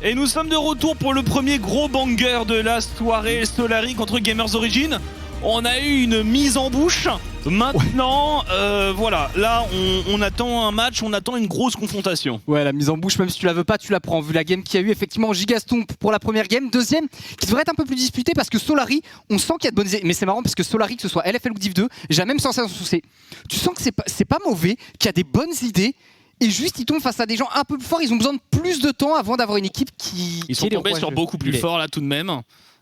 Et nous sommes de retour pour le premier gros banger de la soirée, Solary contre Gamers Origin. On a eu une mise en bouche. Maintenant, voilà, là on attend un match, on attend une grosse confrontation. Ouais, la mise en bouche, même si tu la veux pas, tu la prends. Vu la game qu'il y a eu, effectivement, Gigastomp pour la première game. Deuxième, qui devrait être un peu plus disputée parce que Solary, on sent qu'il y a de bonnes idées. Mais c'est marrant parce que Solary, que ce soit LFL ou Div 2, j'ai la même sensation. Tu sens que c'est pas mauvais, qu'il y a des bonnes idées. Et juste, ils tombent face à des gens un peu plus forts. Ils ont besoin de plus de temps avant d'avoir une équipe qui. Ils sont tombés sur beaucoup plus fort là tout de même.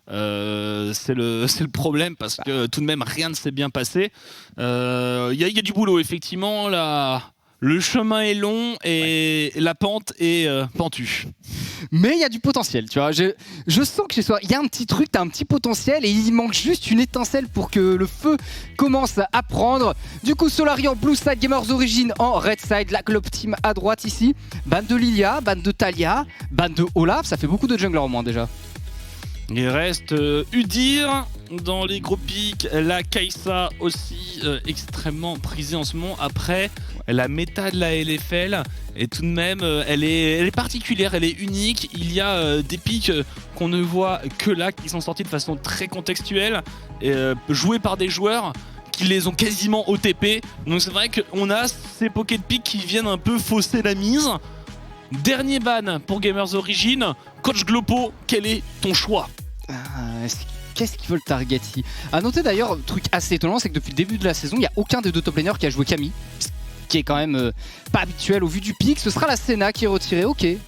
C'est le problème parce que tout de même rien ne s'est bien passé. Y a du boulot effectivement là. Le chemin est long et la pente est pentue. Mais il y a du potentiel, tu vois. Je sens que chez soi, il y a un petit truc, t'as un petit potentiel et il manque juste une étincelle pour que le feu commence à prendre. Du coup, Solary en blue side, Gamers Origin en red side, la club team à droite ici. Ban de Lilia, ban de Talia, ban de Olaf, ça fait beaucoup de junglers au moins déjà. Il reste Udyr dans les gros pics, la Kai'Sa aussi extrêmement prisée en ce moment. Après, la méta de la LFL est tout de même, elle est particulière, elle est unique. Il y a des pics qu'on ne voit que là, qui sont sortis de façon très contextuelle, joués par des joueurs qui les ont quasiment OTP. Donc c'est vrai qu'on a ces pocket picks qui viennent un peu fausser la mise. Dernier ban pour Gamers Origin. Coach Glopo, quel est ton choix? Qu'est-ce qu'ils veulent target ici? À noter d'ailleurs, truc assez étonnant, c'est que depuis le début de la saison, il n'y a aucun des deux top laners qui a joué Camille. Ce qui est quand même pas habituel au vu du pic. Ce sera la Senna qui est retirée, ok. Et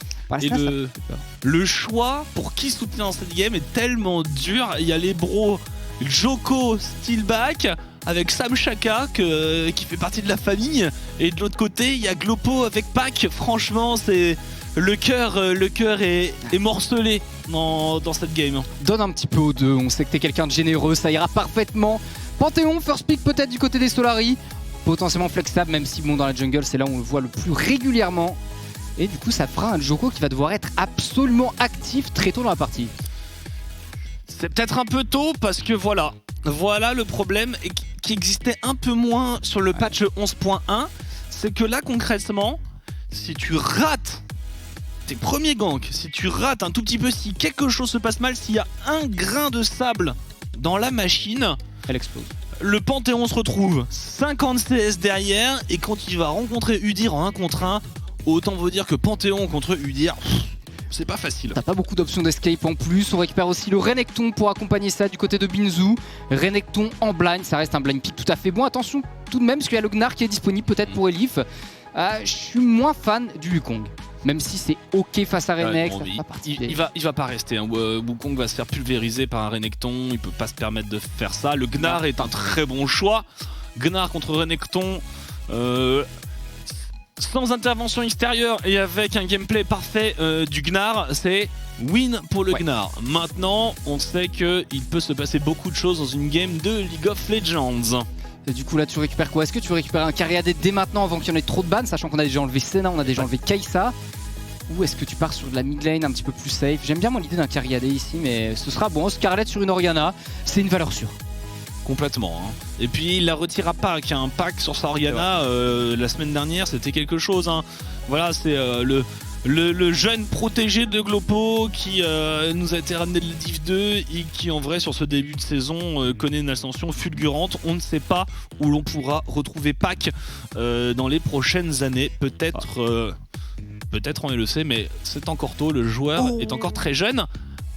le choix pour qui soutenir dans cette game est tellement dur. Il y a les bros Joko Steelback avec Sam Shaka qui fait partie de la famille, et de l'autre côté il y a Glopo avec Pac. Franchement, c'est le cœur est morcelé dans cette game. Donne un petit peu aux deux, on sait que t'es quelqu'un de généreux, ça ira parfaitement. Panthéon, first pick peut-être du côté des Solary, potentiellement flexible, même si bon, dans la jungle c'est là où on le voit le plus régulièrement. Et du coup ça fera un Joko qui va devoir être absolument actif très tôt dans la partie. C'est peut-être un peu tôt parce que voilà le problème qui existait un peu moins sur le patch 11.1, c'est que là concrètement, si tu rates tes premiers ganks, si tu rates un tout petit peu, si quelque chose se passe mal, s'il y a un grain de sable dans la machine, elle explose. Le Panthéon se retrouve 50 CS derrière, et quand il va rencontrer Udyr en 1 contre 1, autant vous dire que Panthéon contre Udyr, c'est pas facile. T'as pas beaucoup d'options d'escape en plus. On récupère aussi le Renekton pour accompagner ça du côté de Binzu. Renekton en blind, ça reste un blind pick tout à fait bon. Attention tout de même, parce qu'il y a le Gnar qui est disponible peut-être pour Elif. Je suis moins fan du Wukong. Même si c'est ok face à Renek, il va pas rester. Hein. Wukong va se faire pulvériser par un Renekton, il peut pas se permettre de faire ça. Le Gnar est un très bon choix. Gnar contre Renekton, sans intervention extérieure et avec un gameplay parfait du Gnar, c'est win pour le Gnar. Maintenant, on sait qu'il peut se passer beaucoup de choses dans une game de League of Legends. Et du coup là tu récupères quoi? Est-ce que tu récupères un carry AD dès maintenant avant qu'il y en ait trop de bans, sachant qu'on a déjà enlevé Senna, on a déjà enlevé Kai'Sa? Ou est-ce que tu pars sur de la mid lane un petit peu plus safe? J'aime bien l'idée d'un carry AD ici, mais ce sera bon. Scarlet sur une Orianna, c'est une valeur sûre. Complètement. Hein. Et puis il la retire à Pac, un Pac sur sa Orianna la semaine dernière, c'était quelque chose. Hein. Voilà, c'est le jeune protégé de Glopo qui nous a été ramené de la Div 2 et qui en vrai sur ce début de saison connaît une ascension fulgurante. On ne sait pas où l'on pourra retrouver Pac dans les prochaines années. Peut-être on le sait, mais c'est encore tôt, le joueur est encore très jeune.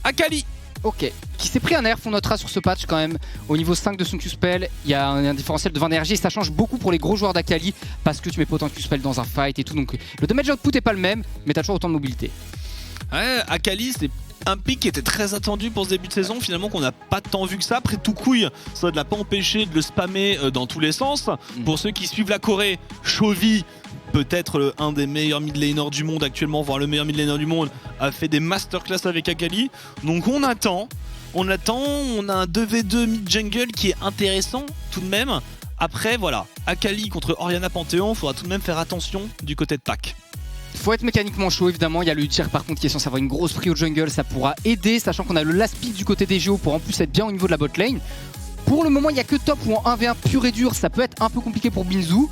Akali. Ok, qui s'est pris un nerf, on notera sur ce patch quand même. Au niveau 5 de son Q-Spell, il y a un différentiel de 20 d'énergie et ça change beaucoup pour les gros joueurs d'Akali parce que tu mets pas autant de Q-Spell dans un fight et tout. Donc le damage output est pas le même, mais t'as toujours autant de mobilité. Ouais, Akali, c'est un pick qui était très attendu pour ce début de saison, finalement qu'on n'a pas tant vu que ça. Après tout couille, ça ne l'a pas empêché de le spammer dans tous les sens. Pour ceux qui suivent la Corée, Chovy, peut-être un des meilleurs mid laners du monde actuellement, voire le meilleur mid laner du monde, a fait des masterclass avec Akali. Donc on attend, on a un 2v2 mid jungle qui est intéressant tout de même. Après voilà, Akali contre Orianna Panthéon, faudra tout de même faire attention du côté de Pac. Faut être mécaniquement chaud évidemment, il y a le Udyr par contre qui est censé avoir une grosse prio jungle, ça pourra aider, sachant qu'on a le last pick du côté des Géos pour en plus être bien au niveau de la bot lane. Pour le moment il n'y a que top ou en 1v1 pur et dur, ça peut être un peu compliqué pour Binzu.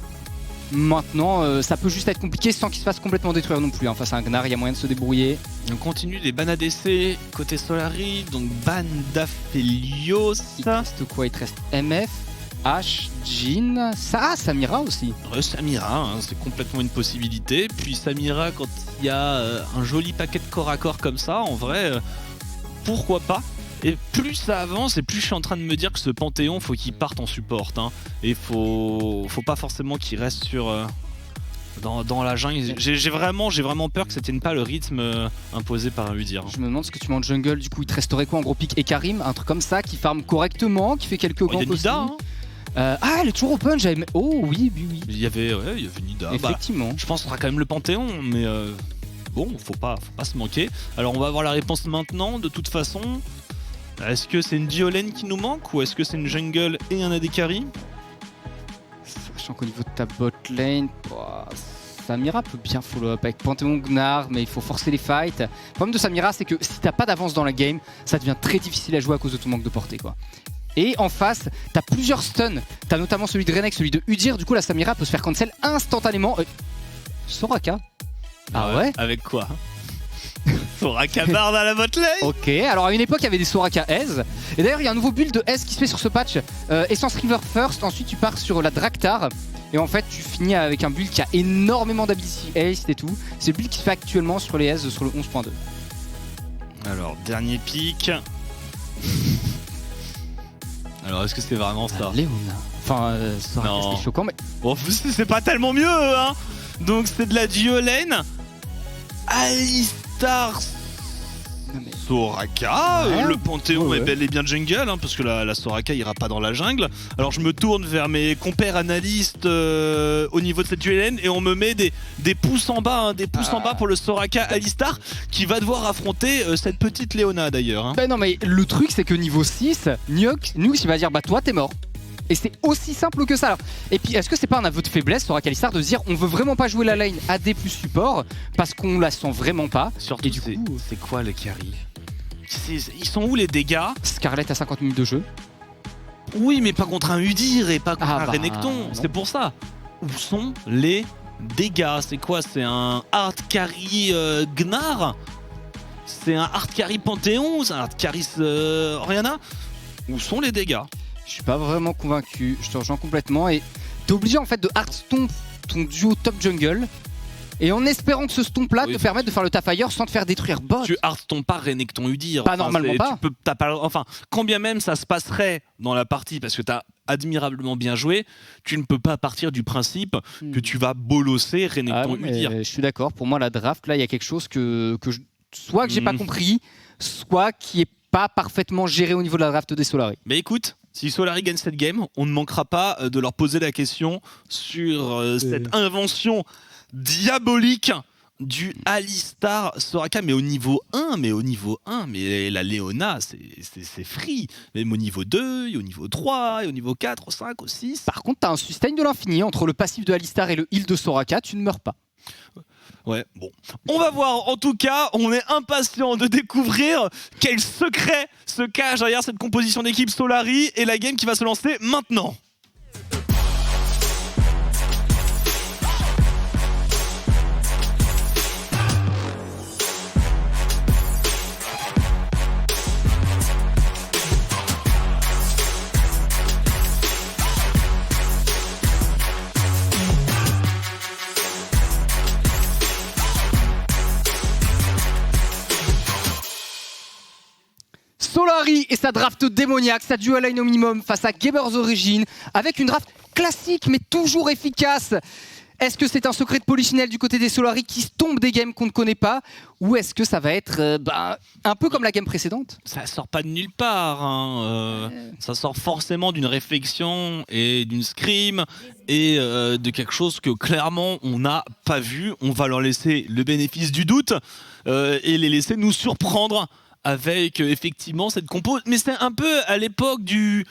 Maintenant, ça peut juste être compliqué sans qu'il se fasse complètement détruire non plus. Hein. Face à un Gnar, il y a moyen de se débrouiller. On continue les ban ADC côté Solari, donc ban d'Aphelios. Il te reste quoi? Il te reste MF, H, Jhin, Samira aussi. Samira, hein, c'est complètement une possibilité. Puis Samira, quand il y a un joli paquet de corps à corps comme ça, en vrai, pourquoi pas? Et plus ça avance et plus je suis en train de me dire que ce Panthéon, faut qu'il parte en support. Hein. Et faut pas forcément qu'il reste sur dans la jungle. J'ai vraiment peur que ça tienne pas le rythme imposé par un Udyr. Je me demande ce que tu mets en jungle, du coup il te resterait quoi en gros pick? Et Karim, un truc comme ça, qui farme correctement, qui fait quelques ganks aussi. Nida, hein. Elle est toujours open, j'avais... Oh oui. Il y avait Nida. Effectivement. Je pense qu'on sera quand même le Panthéon, mais bon, faut pas se manquer. Alors on va avoir la réponse maintenant, de toute façon. Est-ce que c'est une Diolène qui nous manque ou est-ce que c'est une jungle et un AD carry? Sachant qu'au niveau de ta bot lane, Samira peut bien follow up avec Panthéon Gnar, mais il faut forcer les fights. Le problème de Samira, c'est que si t'as pas d'avance dans la game, ça devient très difficile à jouer à cause de ton manque de portée, quoi. Et en face, t'as plusieurs stuns. T'as notamment celui de Renek, celui de Udyr. Du coup, la Samira peut se faire cancel instantanément. Soraka. Ah ouais? Avec quoi? Soraka Bard à la bot lane. Ok, alors à une époque il y avait des Soraka Ez. Et d'ailleurs il y a un nouveau build de Ez qui se fait sur ce patch. Essence River first, ensuite tu pars sur la Draktar. Et en fait tu finis avec un build qui a énormément d'ability haste et tout. C'est le build qui se fait actuellement sur les Ez sur le 11.2. Alors dernier pick. Alors est-ce que c'est vraiment ça? Léona. Enfin Soraka c'est choquant mais... Bon, c'est pas tellement mieux hein. Donc c'est de la Diolène. Alistar Soraka, le Panthéon est bel et bien jungle, hein, parce que la Soraka ira pas dans la jungle. Alors je me tourne vers mes compères analystes au niveau de cette Diolène et on me met des pouces en bas, hein, des pouces en bas pour le Soraka Alistar qui va devoir affronter cette petite Léona d'ailleurs. Hein. Non mais le truc c'est que niveau 6, Nyx il va dire bah toi t'es mort. Et c'est aussi simple que ça. Alors. Et puis, est-ce que c'est pas un aveu de faiblesse sur Alistar de se dire on veut vraiment pas jouer la lane AD plus support parce qu'on la sent vraiment pas? Surtout, et du coup, c'est quoi le carry? Ils sont où les dégâts? Scarlet à 50 minutes de jeu. Oui, mais pas contre un Udyr et pas contre un Renekton. C'est pour ça. Où sont les dégâts? C'est quoi? C'est un hard carry Gnar? C'est un hard carry Panthéon? C'est un hard carry Orianna? Où sont les dégâts? Je suis pas vraiment convaincu, je te rejoins complètement et t'es obligé en fait de hard stomp ton duo top jungle et en espérant que ce stomp là te permette de faire le taf ailleurs sans te faire détruire bot. Tu hard stomp pas Renekton Udyr. Pas normalement pas. Enfin, quand bien même ça se passerait dans la partie parce que t'as admirablement bien joué, tu ne peux pas partir du principe que tu vas bolosser Renekton Udyr. Je suis d'accord, pour moi la draft là il y a quelque chose soit que j'ai pas compris, soit qui est pas parfaitement géré au niveau de la draft des Solari. Mais écoute, si Solari gagne cette game, on ne manquera pas de leur poser la question sur cette invention diabolique du Alistar Soraka, mais au niveau 1, mais la Léona, c'est free. Même au niveau 2, et au niveau 3, et au niveau 4, 5, 6. Par contre, t'as un sustain de l'infini entre le passif de Alistar et le heal de Soraka, tu ne meurs pas. Ouais, bon. On va voir, en tout cas, on est impatient de découvrir quel secret se cache derrière cette composition d'équipe Solari et la game qui va se lancer maintenant. Solari et sa draft démoniaque, sa dual line au minimum face à Gamers Origin, avec une draft classique mais toujours efficace. Est-ce que c'est un secret de polichinelle du côté des Solari qui se tombe des games qu'on ne connaît pas? Ou est-ce que ça va être un peu comme la game précédente? Ça sort pas de nulle part, hein. Ça sort forcément d'une réflexion et d'une scream et de quelque chose que clairement on n'a pas vu. On va leur laisser le bénéfice du doute et les laisser nous surprendre avec effectivement cette compo. Mais c'est un peu à l'époque du...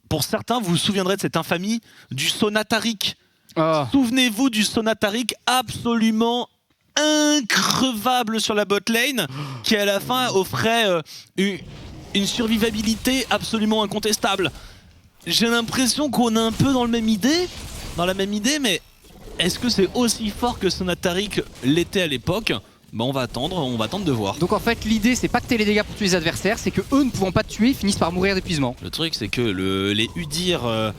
Pour certains, vous vous souviendrez de cette infamie du Sonataric. Oh. Souvenez-vous du Sonataric absolument increvable sur la bot lane qui à la fin offrait une survivabilité absolument incontestable. J'ai l'impression qu'on est un peu dans la même idée, mais est-ce que c'est aussi fort que Sonatarik l'était à l'époque? Bah on va attendre de voir. Donc en fait l'idée c'est pas que t'aies les dégâts pour tuer les adversaires, c'est que eux ne pouvant pas te tuer finissent par mourir d'épuisement. Le truc c'est que les Udyr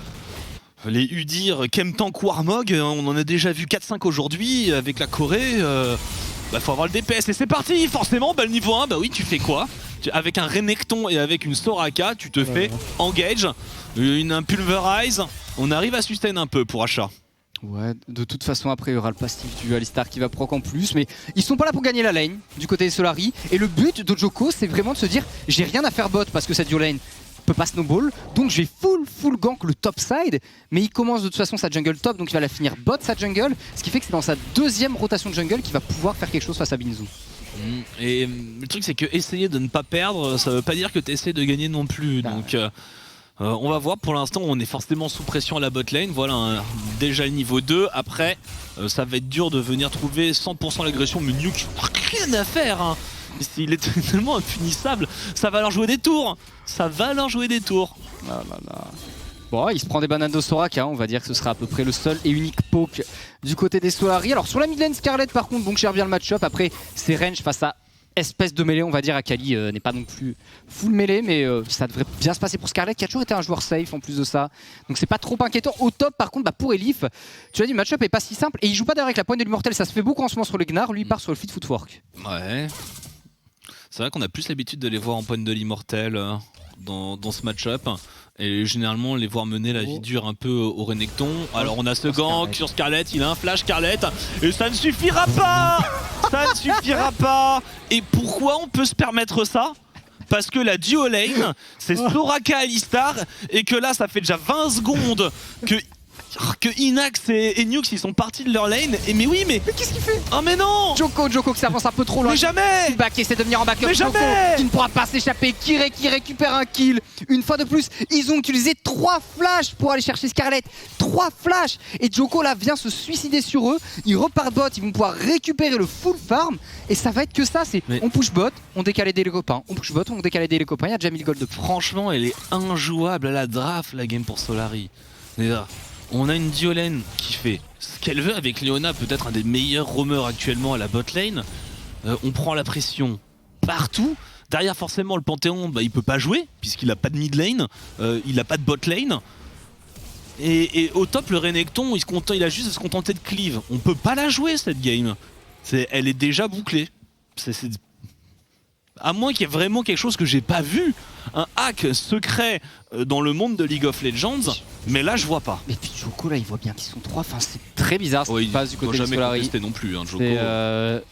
Kemtank Warmog, on en a déjà vu 4-5 aujourd'hui avec la Corée. Bah faut avoir le DPS et c'est parti. Forcément bah le niveau 1, bah oui tu fais quoi? Avec un Renekton et avec une Soraka tu te fais engage, un Pulverize, on arrive à sustain un peu pour achat. Ouais, de toute façon après il y aura le passif du Alistar qui va proc en plus, mais ils sont pas là pour gagner la lane du côté des Solari. Et le but de Joko c'est vraiment de se dire j'ai rien à faire bot parce que cette duo lane peut pas snowball, donc je vais full gank le top side, mais il commence de toute façon sa jungle top, donc il va la finir bot sa jungle, ce qui fait que c'est dans sa deuxième rotation de jungle qu'il va pouvoir faire quelque chose face à Binzu. Et le truc c'est que essayer de ne pas perdre, ça veut pas dire que tu essaies de gagner non plus, donc... on va voir, pour l'instant on est forcément sous pression à la bot lane, voilà déjà le niveau 2, après ça va être dur de venir trouver 100% l'agression, mais Nuke, rien à faire hein. Il est tellement impunissable, ça va leur jouer des tours, ça va leur jouer des tours. Ah là là. Bon, il se prend des bananes de Soraka, on va dire que ce sera à peu près le seul et unique poke du côté des Solari. Alors sur la mid lane Scarlet par contre, bon gère bien le match-up, après c'est range face à espèce de mêlée on va dire. Akali n'est pas non plus full mêlée, mais ça devrait bien se passer pour Scarlet qui a toujours été un joueur safe en plus de ça, donc c'est pas trop inquiétant. Au top par contre pour Elif, tu l'as dit, le match-up est pas si simple et il joue pas derrière avec la pointe de l'immortel, ça se fait beaucoup en ce moment sur le Gnar, lui il part sur le feed footwork. Ouais, c'est vrai qu'on a plus l'habitude de les voir en pointe de l'immortel dans ce match-up. Et généralement les voir mener la vie dure un peu au Renekton. Alors on a ce gank sur Scarlet, il a un flash Scarlet et ça ne suffira pas. Ça ne suffira pas. Et pourquoi on peut se permettre ça? Parce que la duo lane c'est Soraka Alistar et que là ça fait déjà 20 secondes que Inax et Nukes ils sont partis de leur lane. Et mais oui mais qu'est-ce qu'il fait? Oh mais non, Joko qui s'avance un peu trop loin. Mais jamais. Silva qui essaie de venir en backup. Mais Joko jamais. qui ne pourra pas s'échapper. Kirei qui récupère un kill. Une fois de plus, ils ont utilisé 3 flashs pour aller chercher Scarlet. 3 flashs. Et Joko là vient se suicider sur eux. Ils repartent bot, ils vont pouvoir récupérer le full farm. Et ça va être que ça, c'est on push bot, on décale aider les copains. On push bot, on décale aider les copains. Il y a déjà 1000 gold de plus. Franchement elle est injouable à la draft la game pour Solari. Déjà, on a une duo lane qui fait ce qu'elle veut avec Leona, peut-être un des meilleurs roamers actuellement à la bot lane. On prend la pression partout. Derrière forcément le Panthéon, bah, il peut pas jouer puisqu'il a pas de mid lane, il a pas de bot lane. Et au top le Renekton il a juste à se contenter de cleave. On peut pas la jouer cette game. Elle est déjà bouclée. À moins qu'il y ait vraiment quelque chose que j'ai pas vu, un hack secret dans le monde de League of Legends, mais là je vois pas. Mais puis Joko là il voit bien qu'ils sont 3, enfin c'est très bizarre ce qui se passe du côté de jamais Solari. contesté non plus hein, Joko.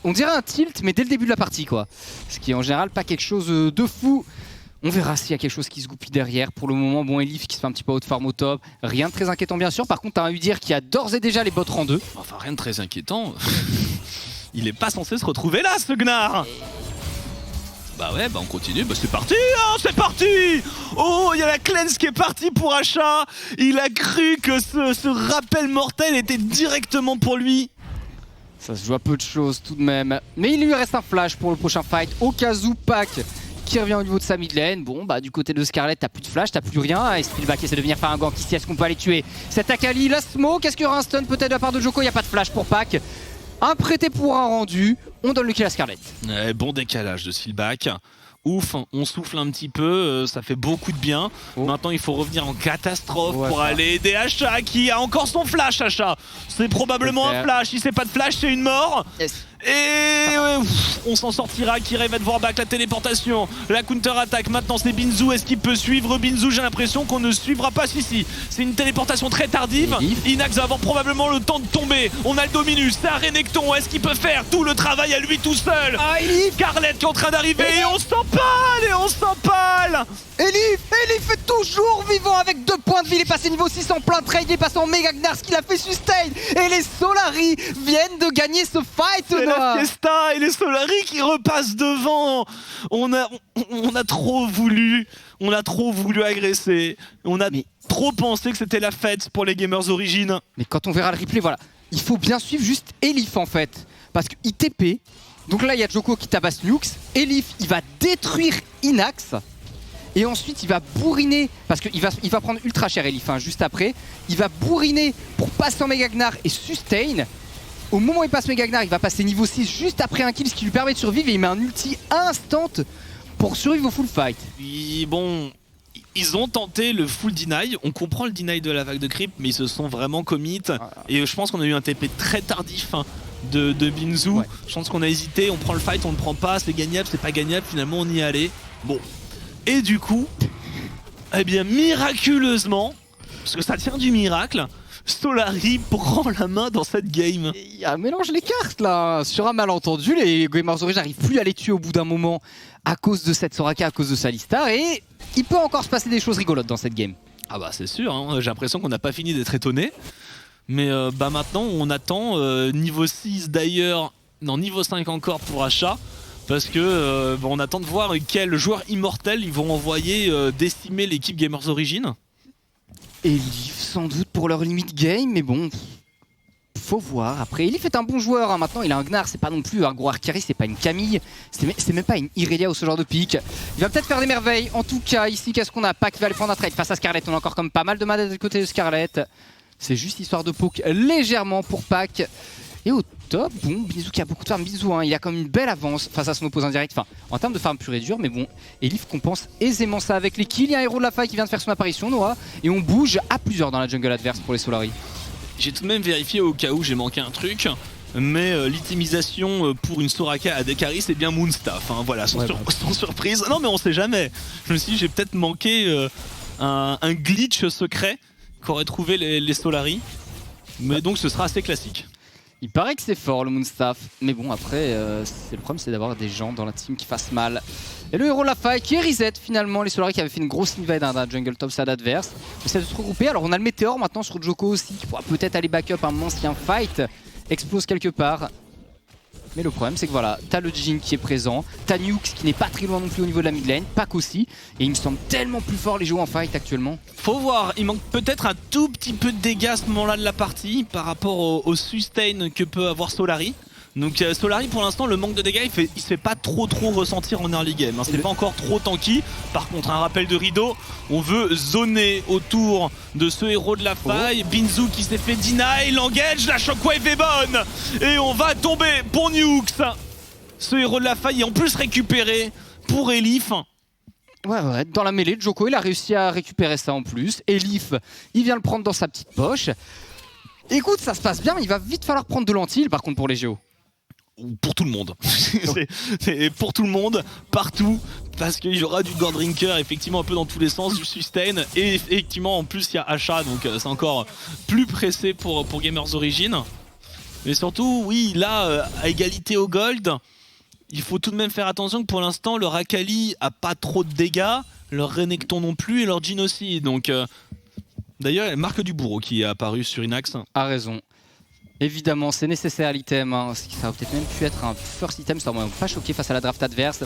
On dirait un tilt mais dès le début de la partie quoi. Ce qui est en général pas quelque chose de fou. On verra s'il y a quelque chose qui se goupille derrière. Pour le moment, bon, Elif qui se fait un petit peu out farm au top. Rien de très inquiétant bien sûr. Par contre t'as un Udyr qui a d'ores et déjà les bots rang 2. Enfin rien de très inquiétant. Il est pas censé se retrouver là ce Gnar. Bah ouais, bah on continue, bah c'est parti, hein, c'est parti. Oh, il y a la cleanse qui est partie pour achat. Il a cru que ce rappel mortel était directement pour lui. Ça se joue à peu de choses tout de même. Mais il lui reste un flash pour le prochain fight. Okazu Pack qui revient au niveau de sa mid lane. Bon, bah du côté de Scarlet, t'as plus de flash, t'as plus rien. Et Spillback essaie de venir faire un gank ici. Est-ce qu'on peut aller tuer cet Akali? La smoke, est-ce qu'il y aura un stun peut-être de la part de Joko? Il n'y a pas de flash pour Pack. Un prêté pour un rendu, on donne le kill à Scarlet. Bon décalage de Silback. Ouf, on souffle un petit peu, ça fait beaucoup de bien. Maintenant il faut revenir en catastrophe pour aller aider Asha qui a encore son flash. Asha, c'est probablement un flash, si c'est pas de flash c'est une mort. Et on s'en sortira. Kirei va devoir back la téléportation, la counter-attaque. Maintenant c'est Binzu, est-ce qu'il peut suivre Binzu? J'ai l'impression qu'on ne suivra pas. Si, c'est une téléportation très tardive. Inax va avoir probablement le temps de tomber. On a le Dominus, c'est un Renekton. Est-ce qu'il peut faire tout le travail à lui tout seul? Scarlet qui est en train d'arriver et on s'empale. Elif est toujours vivant avec 2 points de vie. Il est passé niveau 6 en plein trade, il est passé en méga Gnar, ce qu'il a fait sustain. Et les Solari viennent de gagner ce fight. C'est la fiesta et les Solari qui repassent devant. On a trop voulu agresser. On a trop pensé que c'était la fête pour les gamers origines. Mais quand on verra le replay, voilà, il faut bien suivre juste Elif en fait. Parce qu'il TP. Donc là il y a Joko qui tabasse Nukes. Elif il va détruire Inax. Et ensuite il va bourriner, parce qu'il va prendre ultra cher Elif juste après. Il va bourriner pour passer en Mega Gnar et sustain. Au moment où il passe Mega Gnar, il va passer niveau 6 juste après un kill, ce qui lui permet de survivre. Et il met un ulti instant pour survivre au full fight. Puis bon, ils ont tenté le full deny. On comprend le deny de la vague de creep, mais ils se sont vraiment commit. Et je pense qu'on a eu un TP très tardif de Binzu. Ouais. Je pense qu'on a hésité, on prend le fight, on le prend pas, c'est gagnable, c'est pas gagnable, finalement on y est allé. Bon. Et du coup, eh bien miraculeusement, parce que ça tient du miracle, Solary prend la main dans cette game. Il y a un mélange les cartes là. Sur un malentendu, les Gamers Origin n'arrivent plus à les tuer au bout d'un moment à cause de cette Soraka, à cause de Salistar. Et il peut encore se passer des choses rigolotes dans cette game. Ah bah c'est sûr, hein. J'ai l'impression qu'on n'a pas fini d'être étonné. Mais bah maintenant on attend niveau 6 d'ailleurs, non niveau 5 encore pour achat. Parce que on attend de voir quel joueur immortel ils vont envoyer décimer l'équipe Gamers Origin. Elif sans doute pour leur limite game, mais bon, faut voir. Après, Elif est un bon joueur, hein. Maintenant il a un Gnar, c'est pas non plus un gros Arcari, c'est pas une Camille, c'est même pas une Irelia ou ce genre de pick. Il va peut-être faire des merveilles, en tout cas ici qu'est-ce qu'on a? Pac va aller prendre un trade face à Scarlett, on a encore comme pas mal de mana du côté de Scarlett. C'est juste histoire de poke légèrement pour Pac. Et au top, bon, Binzu qui a beaucoup de farm, Binzu hein, il a comme une belle avance face à son opposant direct, enfin en termes de farm pur et dur, mais bon, Elif compense aisément ça avec les kills. Il y a un héros de la faille qui vient de faire son apparition, Noah, et on bouge à plusieurs dans la jungle adverse pour les Solary. J'ai tout de même vérifié au cas où j'ai manqué un truc, mais l'itemisation pour une Soraka à Dekari c'est bien Moonstaff, hein, voilà, sans surprise. Non mais on sait jamais, je me suis dit j'ai peut-être manqué un glitch secret qu'auraient trouvé les Solary, mais donc ce sera assez classique. Il paraît que c'est fort le Moonstaff, mais bon après le problème c'est d'avoir des gens dans la team qui fassent mal. Et le héros de la faille qui est reset finalement, les Solary qui avaient fait une grosse invade dans la jungle top side adverse. On essaie de se regrouper, alors on a le météore maintenant sur Djoko aussi qui pourra peut-être aller back up un moment si un fight explose quelque part. Mais le problème c'est que voilà, t'as le Jhin qui est présent, t'as Nukes qui n'est pas très loin non plus au niveau de la mid lane, Pac aussi, et il me semble tellement plus fort les joueurs en fight actuellement. Faut voir, il manque peut-être un tout petit peu de dégâts à ce moment-là de la partie par rapport au sustain que peut avoir Solary. Donc Solary pour l'instant le manque de dégâts il se fait pas trop ressentir en early game, hein. C'est pas encore trop tanky. Par contre un rappel de rideau, on veut zoner autour de ce héros de la faille. Binzu qui s'est fait deny, l'engage, la shockwave est bonne et on va tomber pour Nukes. Ce héros de la faille est en plus récupéré pour Elif. Ouais, dans la mêlée, Djoko il a réussi à récupérer ça en plus. Elif, il vient le prendre dans sa petite poche. Écoute, ça se passe bien, il va vite falloir prendre de l'anti par contre pour les Géos. Pour tout le monde. C'est pour tout le monde, partout, parce qu'il y aura du Gordrinker effectivement un peu dans tous les sens, du sustain, et effectivement en plus il y a achat, donc c'est encore plus pressé pour Gamers Origin. Mais surtout, oui, là, à égalité au gold, il faut tout de même faire attention que pour l'instant, leur Akali a pas trop de dégâts, leur Renekton non plus, et leur Jhin aussi, donc... D'ailleurs, il y a Marc du Bourreau qui est apparu sur Inax. A raison. Évidemment, c'est nécessaire l'item, hein. Ça aurait peut-être même pu être un first item, ça aurait pas choqué face à la draft adverse.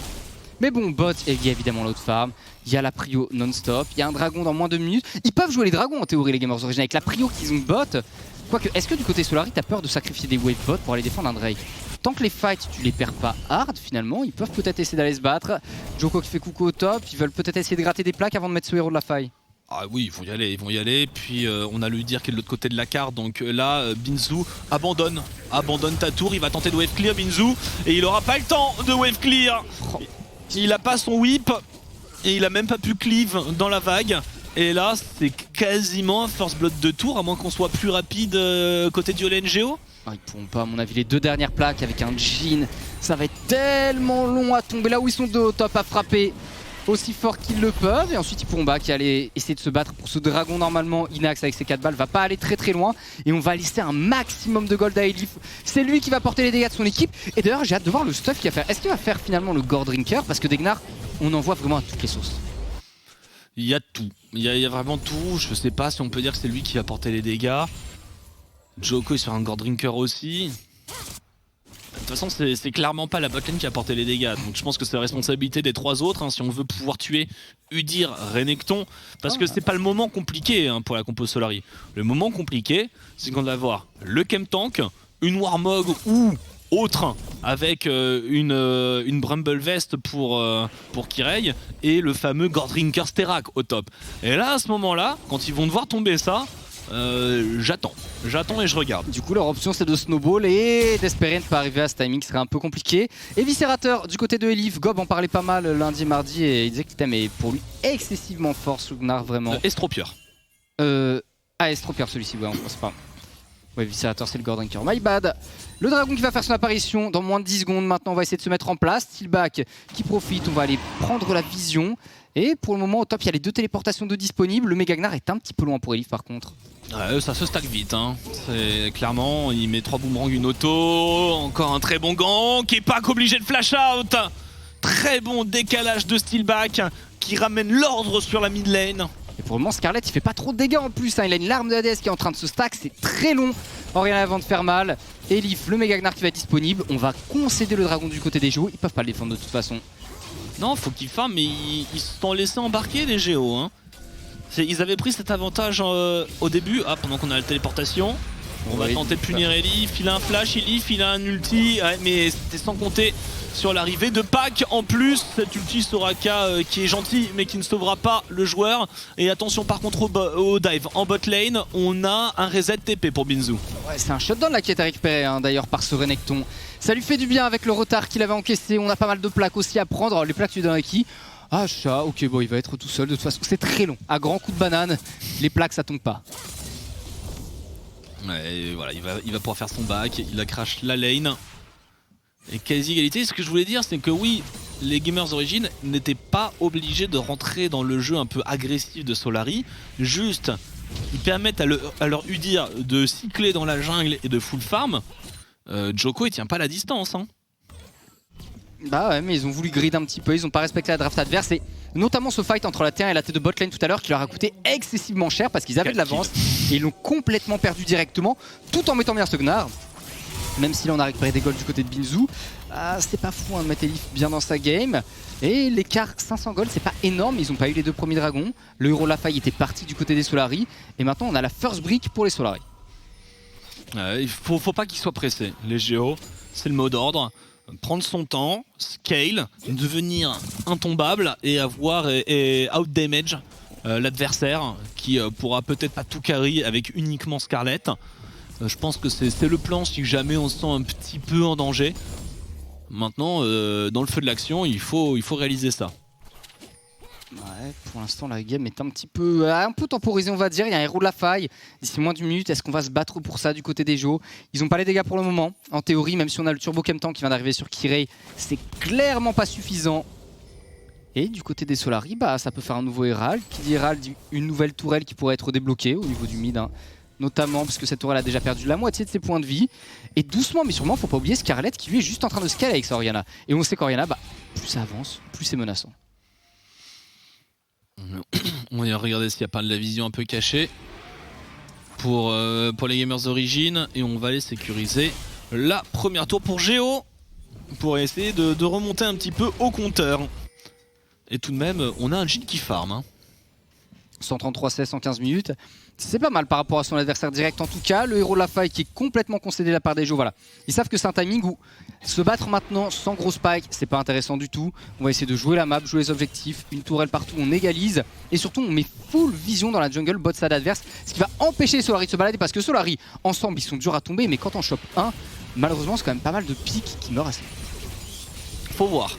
Mais bon, bot, il y a évidemment l'autre farm, il y a la prio non-stop, il y a un dragon dans moins de 2 minutes. Ils peuvent jouer les dragons en théorie, les Gamers Origin, avec la prio qu'ils ont bot. Quoique, est-ce que du côté Solary, t'as peur de sacrifier des wave bots pour aller défendre un Drake? Tant que les fights, tu les perds pas hard, finalement, ils peuvent peut-être essayer d'aller se battre. Djoko qui fait coucou au top, ils veulent peut-être essayer de gratter des plaques avant de mettre ce héros de la faille. Ah oui, ils vont y aller, puis on a le dire qui est de l'autre côté de la carte, donc là, Binzu abandonne ta tour, il va tenter de wave clear Binzu, et il aura pas le temps de wave clear. Il a pas son whip, et il a même pas pu cleave dans la vague, et là, c'est quasiment un first blood de tour, à moins qu'on soit plus rapide côté du LNGO. Ah, ils pourront pas, à mon avis, les 2 dernières plaques avec un Jhin, ça va être tellement long à tomber, là où ils sont 2 au top à frapper aussi fort qu'ils le peuvent, et ensuite ils pourront aller essayer de se battre pour ce dragon. Normalement Inax avec ses 4 balles va pas aller très loin, et on va laisser un maximum de gold à Elif. C'est lui qui va porter les dégâts de son équipe, et d'ailleurs j'ai hâte de voir le stuff qu'il va faire. Est-ce qu'il va faire finalement le Gordrinker, parce que des Gnar on en voit vraiment à toutes les sauces. Il y a tout, il y a vraiment tout, je sais pas si on peut dire que c'est lui qui va porter les dégâts. Djoko il se fait un Gordrinker aussi. De toute façon, c'est clairement pas la botlane qui a porté les dégâts, donc je pense que c'est la responsabilité des 3 autres, hein, si on veut pouvoir tuer Udyr, Renekton, parce que c'est pas le moment compliqué, hein, pour la compo Solary. Le moment compliqué, c'est qu'on va avoir le Chemtank, une Warmog ou autre avec une Bramble Vest pour Kirei et le fameux Gordrinker Sterak au top. Et là à ce moment-là, quand ils vont devoir tomber ça, j'attends et je regarde. Du coup leur option c'est de snowball et d'espérer ne pas arriver à ce timing serait un peu compliqué. Éviscérateur du côté de Elif, Gob en parlait pas mal lundi mardi et il disait que l'item est pour lui excessivement fort sous Gnar vraiment. Estropieur. Estropieur celui-ci, ouais, on sait pas. Ouais, Éviscérateur c'est le Gordrinker, my bad. Le dragon qui va faire son apparition dans moins de 10 secondes. Maintenant on va essayer de se mettre en place. Steelback qui profite, on va aller prendre la vision. Et pour le moment au top il y a les 2 téléportations de disponibles. Le Mega Gnar est un petit peu loin pour Elif par contre. Ouais, ça se stack vite, hein. C'est clairement, il met 3 boomerangs, une auto, encore un très bon gant qui est pas qu'obligé de flash out. Très bon décalage de Steelback qui ramène l'ordre sur la mid lane. Et pour le moment Scarlet il fait pas trop de dégâts en plus, hein. Il a une larme de Hades qui est en train de se stack, c'est très long. Oriana avant de faire mal. Elif, le Mega Gnar qui va être disponible. On va concéder le dragon du côté des géos, ils peuvent pas le défendre de toute façon. Non, faut qu'ils farment, mais ils se sont laissés embarquer les géos, hein. Ils avaient pris cet avantage au début, pendant qu'on a la téléportation. On va tenter de punir Elif, il a un flash, Elif, il a un ulti, ouais, mais c'était sans compter sur l'arrivée de Pac. En plus, cet ulti Soraka qui est gentil, mais qui ne sauvera pas le joueur. Et attention par contre au dive. En bot lane, on a un reset TP pour Binzu. Ouais, c'est un shutdown là qui est à récupérer hein, d'ailleurs par ce Renekton. Ça lui fait du bien avec le retard qu'il avait encaissé. On a pas mal de plaques aussi à prendre. Les plaques tu donnes à qui? Ah chat, ok bon il va être tout seul de toute façon, c'est très long, à grands coups de banane, les plaques ça tombe pas. Ouais voilà, il va pouvoir faire son back, il a crash la lane. Et quasi égalité, ce que je voulais dire c'est que oui, les gamers d'origine n'étaient pas obligés de rentrer dans le jeu un peu agressif de Solari, juste ils permettent à leur Udyr de cycler dans la jungle et de full farm. Djoko il tient pas la distance hein. Bah ouais mais ils ont voulu grid un petit peu, ils ont pas respecté la draft adverse et notamment ce fight entre la T1 et la T de botlane tout à l'heure qui leur a coûté excessivement cher parce qu'ils avaient de l'avance et ils l'ont complètement perdu directement tout en mettant bien ce Gnar. Même s'il en a récupéré des golds du côté de Binzu, c'est pas fou hein, de mettre Elif bien dans sa game. Et l'écart 500 gold c'est pas énorme, ils ont pas eu les 2 premiers dragons. Le héros Lafay était parti du côté des Solari et maintenant on a la first brick pour les Solari. Il faut pas qu'ils soient pressés, les géos, c'est le mot d'ordre. Prendre son temps, scale, devenir intombable et avoir et out damage l'adversaire qui pourra peut-être pas tout carry avec uniquement Scarlet. Je pense que c'est le plan si jamais on se sent un petit peu en danger. Maintenant, dans le feu de l'action, il faut réaliser ça. Ouais, pour l'instant la game est un peu temporisée on va dire, il y a un héros de la faille, d'ici moins d'une minute, est-ce qu'on va se battre pour ça du côté des géos? Ils ont pas les dégâts pour le moment, en théorie même si on a le turbo Kemtan qui vient d'arriver sur Kirei, c'est clairement pas suffisant. Et du côté des Solari, bah ça peut faire un nouveau Herald, qui dit Herald dit une nouvelle tourelle qui pourrait être débloquée au niveau du mid, hein. Notamment parce que cette tourelle a déjà perdu la moitié de ses points de vie. Et doucement mais sûrement faut pas oublier Scarlet qui lui est juste en train de scaler avec sa Oriana. Et on sait qu'Oriana, bah, plus ça avance, plus c'est menaçant. On va regarder s'il n'y a pas de la vision un peu cachée pour les gamers d'origine et on va aller sécuriser la première tour pour Géo pour essayer de remonter un petit peu au compteur. Et tout de même, on a un Jhin qui farm. Hein. 133 CS en 15 minutes. C'est pas mal par rapport à son adversaire direct en tout cas. Le héros de la faille qui est complètement concédé de la part des Géos. Voilà. Ils savent que c'est un timing où se battre maintenant sans gros spike, c'est pas intéressant du tout. On va essayer de jouer la map, jouer les objectifs. Une tourelle partout, on égalise. Et surtout, on met full vision dans la jungle bot side adverse. Ce qui va empêcher Solari de se balader parce que Solari, ensemble, ils sont durs à tomber. Mais quand on chope un, malheureusement, c'est quand même pas mal de pics qui meurent assez. Faut voir.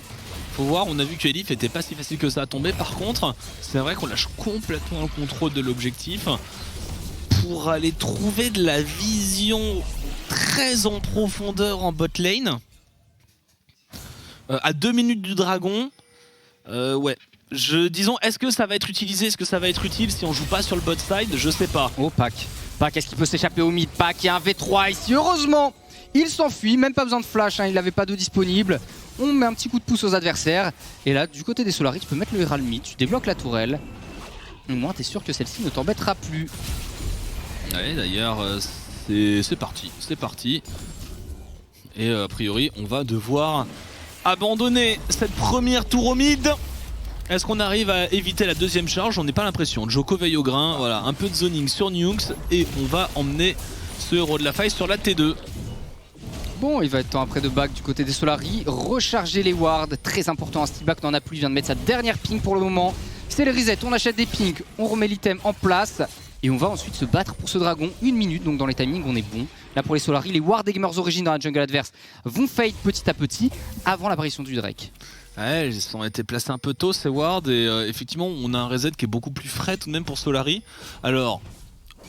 Faut voir, on a vu que Elif était pas si facile que ça à tomber. Par contre, c'est vrai qu'on lâche complètement le contrôle de l'objectif pour aller trouver de la vision très en profondeur en bot lane. À 2 minutes du dragon, ouais. Disons, est-ce que ça va être utilisé, est-ce que ça va être utile si on joue pas sur le bot side? Je sais pas. Oh, Pac, est-ce qu'il peut s'échapper au mid? Pac, il y a un V3 ici, heureusement il s'enfuit, même pas besoin de flash, hein, il n'avait pas de disponible. On met un petit coup de pouce aux adversaires. Et là, du côté des Solari, tu peux mettre le Herald mid, tu débloques la tourelle. Au moins, t'es sûr que celle-ci ne t'embêtera plus. Ouais, d'ailleurs, c'est parti. Et a priori, on va devoir abandonner cette première tour au mid. Est-ce qu'on arrive à éviter la deuxième charge? J'en ai pas l'impression. Djoko veille au grain, voilà, un peu de zoning sur Nukes. Et on va emmener ce héros de la faille sur la T2. Bon, il va être temps après de back du côté des Solari. Recharger les wards, très important. Un Steelback n'en a plus, il vient de mettre sa dernière ping pour le moment. C'est le reset, on achète des pings, on remet l'item en place. Et on va ensuite se battre pour ce dragon. 1 minute, donc dans les timings, on est bon. Là pour les Solari, les wards des Gamers Origin dans la jungle adverse vont fade petit à petit avant l'apparition du Drake. Ouais, ils ont été placés un peu tôt ces wards et effectivement on a un reset qui est beaucoup plus frais tout de même pour Solari. Alors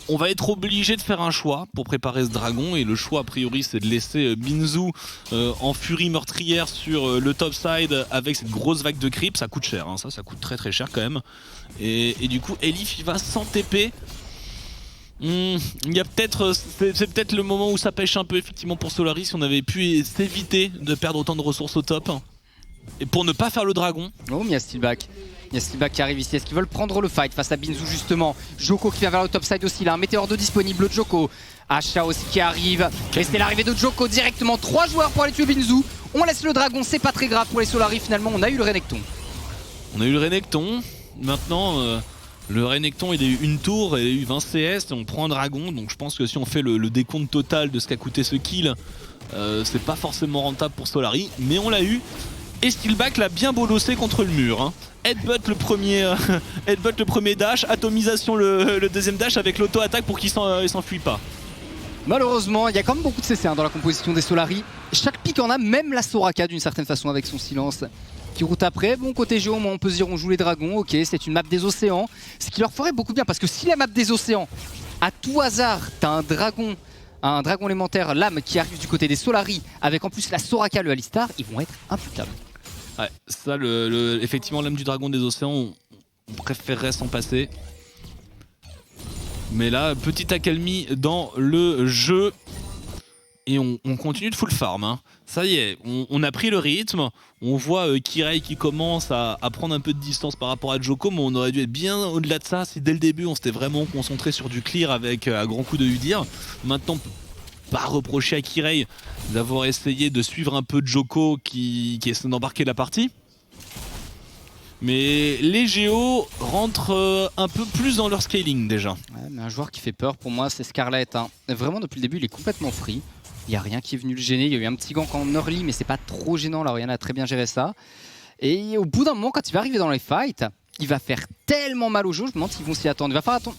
on va être obligé de faire un choix pour préparer ce dragon et le choix a priori c'est de laisser Binzu en furie meurtrière sur le top side avec cette grosse vague de creep. Ça coûte cher, hein, ça coûte très très cher quand même. Et du coup Elif il va sans TP. Il y a peut-être, c'est peut-être le moment où ça pêche un peu effectivement pour Solari si on avait pu s'éviter de perdre autant de ressources au top. Et pour ne pas faire le dragon. Oh, mais il y a Steelback. Il y a Steelback qui arrive ici. Est-ce qu'ils veulent prendre le fight face à Binzu justement? Joko qui vient vers le top side aussi. Il a un météore 2 disponible. Joko. Asha aussi qui arrive. Et c'est l'arrivée de Joko directement. 3 joueurs pour aller tuer Binzu. On laisse le dragon. C'est pas très grave pour les Solari. Finalement, on a eu le Renekton. On a eu le Renekton. Maintenant, le Renekton il a eu une tour et il a eu 20 CS. Et on prend un dragon. Donc je pense que si on fait le décompte total de ce qu'a coûté ce kill, c'est pas forcément rentable pour Solari. Mais on l'a eu. Et Steelback l'a bien bolossé contre le mur. Hein. Headbutt le premier dash, atomisation le deuxième dash avec l'auto-attaque pour qu'il s'enfuit pas. Malheureusement, il y a quand même beaucoup de CC dans la composition des Solari. Chaque pick en a, même la Soraka d'une certaine façon avec son silence qui route après. Bon, côté géo, on peut se dire on joue les dragons, ok, c'est une map des océans. Ce qui leur ferait beaucoup bien parce que si la map des océans, à tout hasard, t'as un dragon élémentaire, l'âme qui arrive du côté des Solari, avec en plus la Soraka, le Alistar, ils vont être imputables. Ouais, ça, effectivement, l'âme du dragon des océans, on préférerait s'en passer. Mais là, petite accalmie dans le jeu. Et on continue de full farm. Hein. Ça y est, on a pris le rythme. On voit Kirei qui commence à prendre un peu de distance par rapport à Joko. Mais on aurait dû être bien au-delà de ça si dès le début on s'était vraiment concentré sur du clear avec un grand coup de Udyr. Maintenant, on peut pas reprocher à Kirei d'avoir essayé de suivre un peu Joko qui essaie d'embarquer la partie. Mais les Géos rentrent un peu plus dans leur scaling déjà. Ouais, mais un joueur qui fait peur pour moi, c'est Scarlet. Hein. Vraiment, depuis le début, il est complètement free. Il n'y a rien qui est venu le gêner. Il y a eu un petit gank en early, mais c'est pas trop gênant. Là, Oriana a très bien géré ça. Et au bout d'un moment, quand il va arriver dans les fights, il va faire tellement mal au jeu. Je me demande s'ils vont s'y attendre. Il va falloir attendre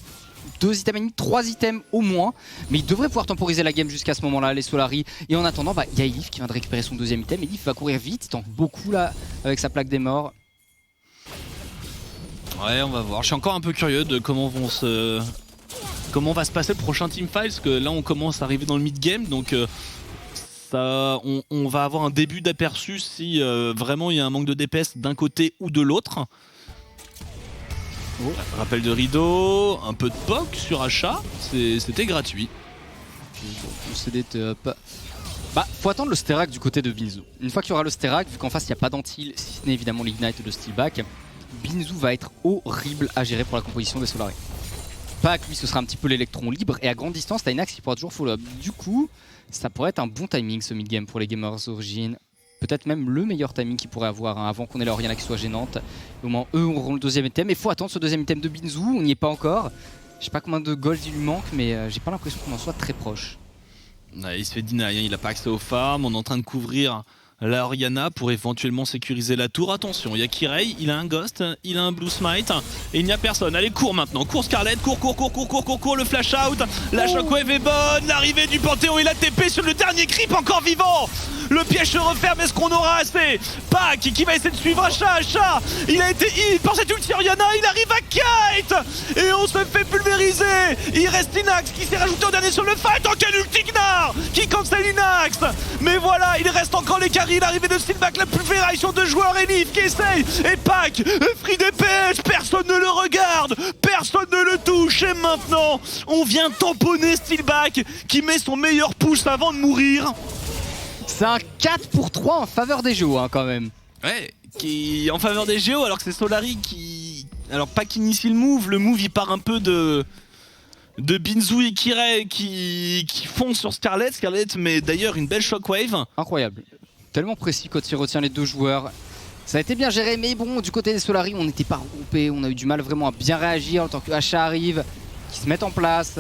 2 items, 3 items au moins. Mais il devrait pouvoir temporiser la game jusqu'à ce moment-là, les Solari. Et en attendant, il y a Elif qui vient de récupérer son 2e item. Elif va courir vite. Il tente beaucoup là avec sa plaque des morts. Ouais, on va voir. Je suis encore un peu curieux de comment va se passer le prochain teamfight, parce que là on commence à arriver dans le mid-game, donc on va avoir un début d'aperçu si vraiment il y a un manque de DPS d'un côté ou de l'autre. Oh. Rappel de rideau, un peu de poke sur achat, c'était gratuit. CD top. Faut attendre le Sterak du côté de Binzu. Une fois qu'il y aura le Sterak, vu qu'en face il n'y a pas d'antil, si ce n'est évidemment l'Ignite de Steelback, Binzu va être horrible à gérer pour la composition des Solari. Pac, lui, ce sera un petit peu l'électron libre et à grande distance, t'as une axe qui pourra toujours follow-up. Du coup, ça pourrait être un bon timing ce mid-game pour les Gamers Origin. Peut-être même le meilleur timing qu'ils pourraient avoir avant qu'on ait la Oriana qui soit gênante. Au moment eux auront le 2e item. Mais faut attendre ce 2e item de Binzu, on n'y est pas encore. Je sais pas combien de gold il lui manque, mais j'ai pas l'impression qu'on en soit très proche. Ouais, il se fait deny, hein, il a pas accès aux farms, on est en train de couvrir la Oriana pour éventuellement sécuriser la tour. Attention, il y a Kirei, il a un Ghost, il a un Blue Smite et il n'y a personne. Allez, cours maintenant, cours Scarlet, cours, le flash out, la shockwave est bonne, l'arrivée du Panthéon et la TP sur le dernier creep encore vivant. Le piège se referme, est-ce qu'on aura assez? Pac qui va essayer de suivre Achat, il a été hit par cette ulti Oriana, il arrive à Kite et on se fait pulvériser. Il reste Inax qui s'est rajouté en dernier sur le fight. Oh, quel ulti Gnar qui cancel Inax. Mais voilà, il reste encore les carries, l'arrivée de Steelback, la pulvérisation de joueurs, Elif qui essaye et Pac, free DPS, personne ne le regarde, personne ne le touche et maintenant on vient tamponner Steelback qui met son meilleur push avant de mourir. C'est un 4 pour 3 en faveur des Géos quand même. Ouais, qui en faveur des Géos alors que c'est Solari qui... Alors pas qui initie le move il part un peu de Binzu et Kirei qui foncent sur Scarlet mais d'ailleurs une belle shockwave. Incroyable, tellement précis quand il retient les 2 joueurs. Ça a été bien géré mais bon du côté des Solari on n'était pas regroupés, on a eu du mal vraiment à bien réagir en tant que Asha arrive, qui se mettent en place.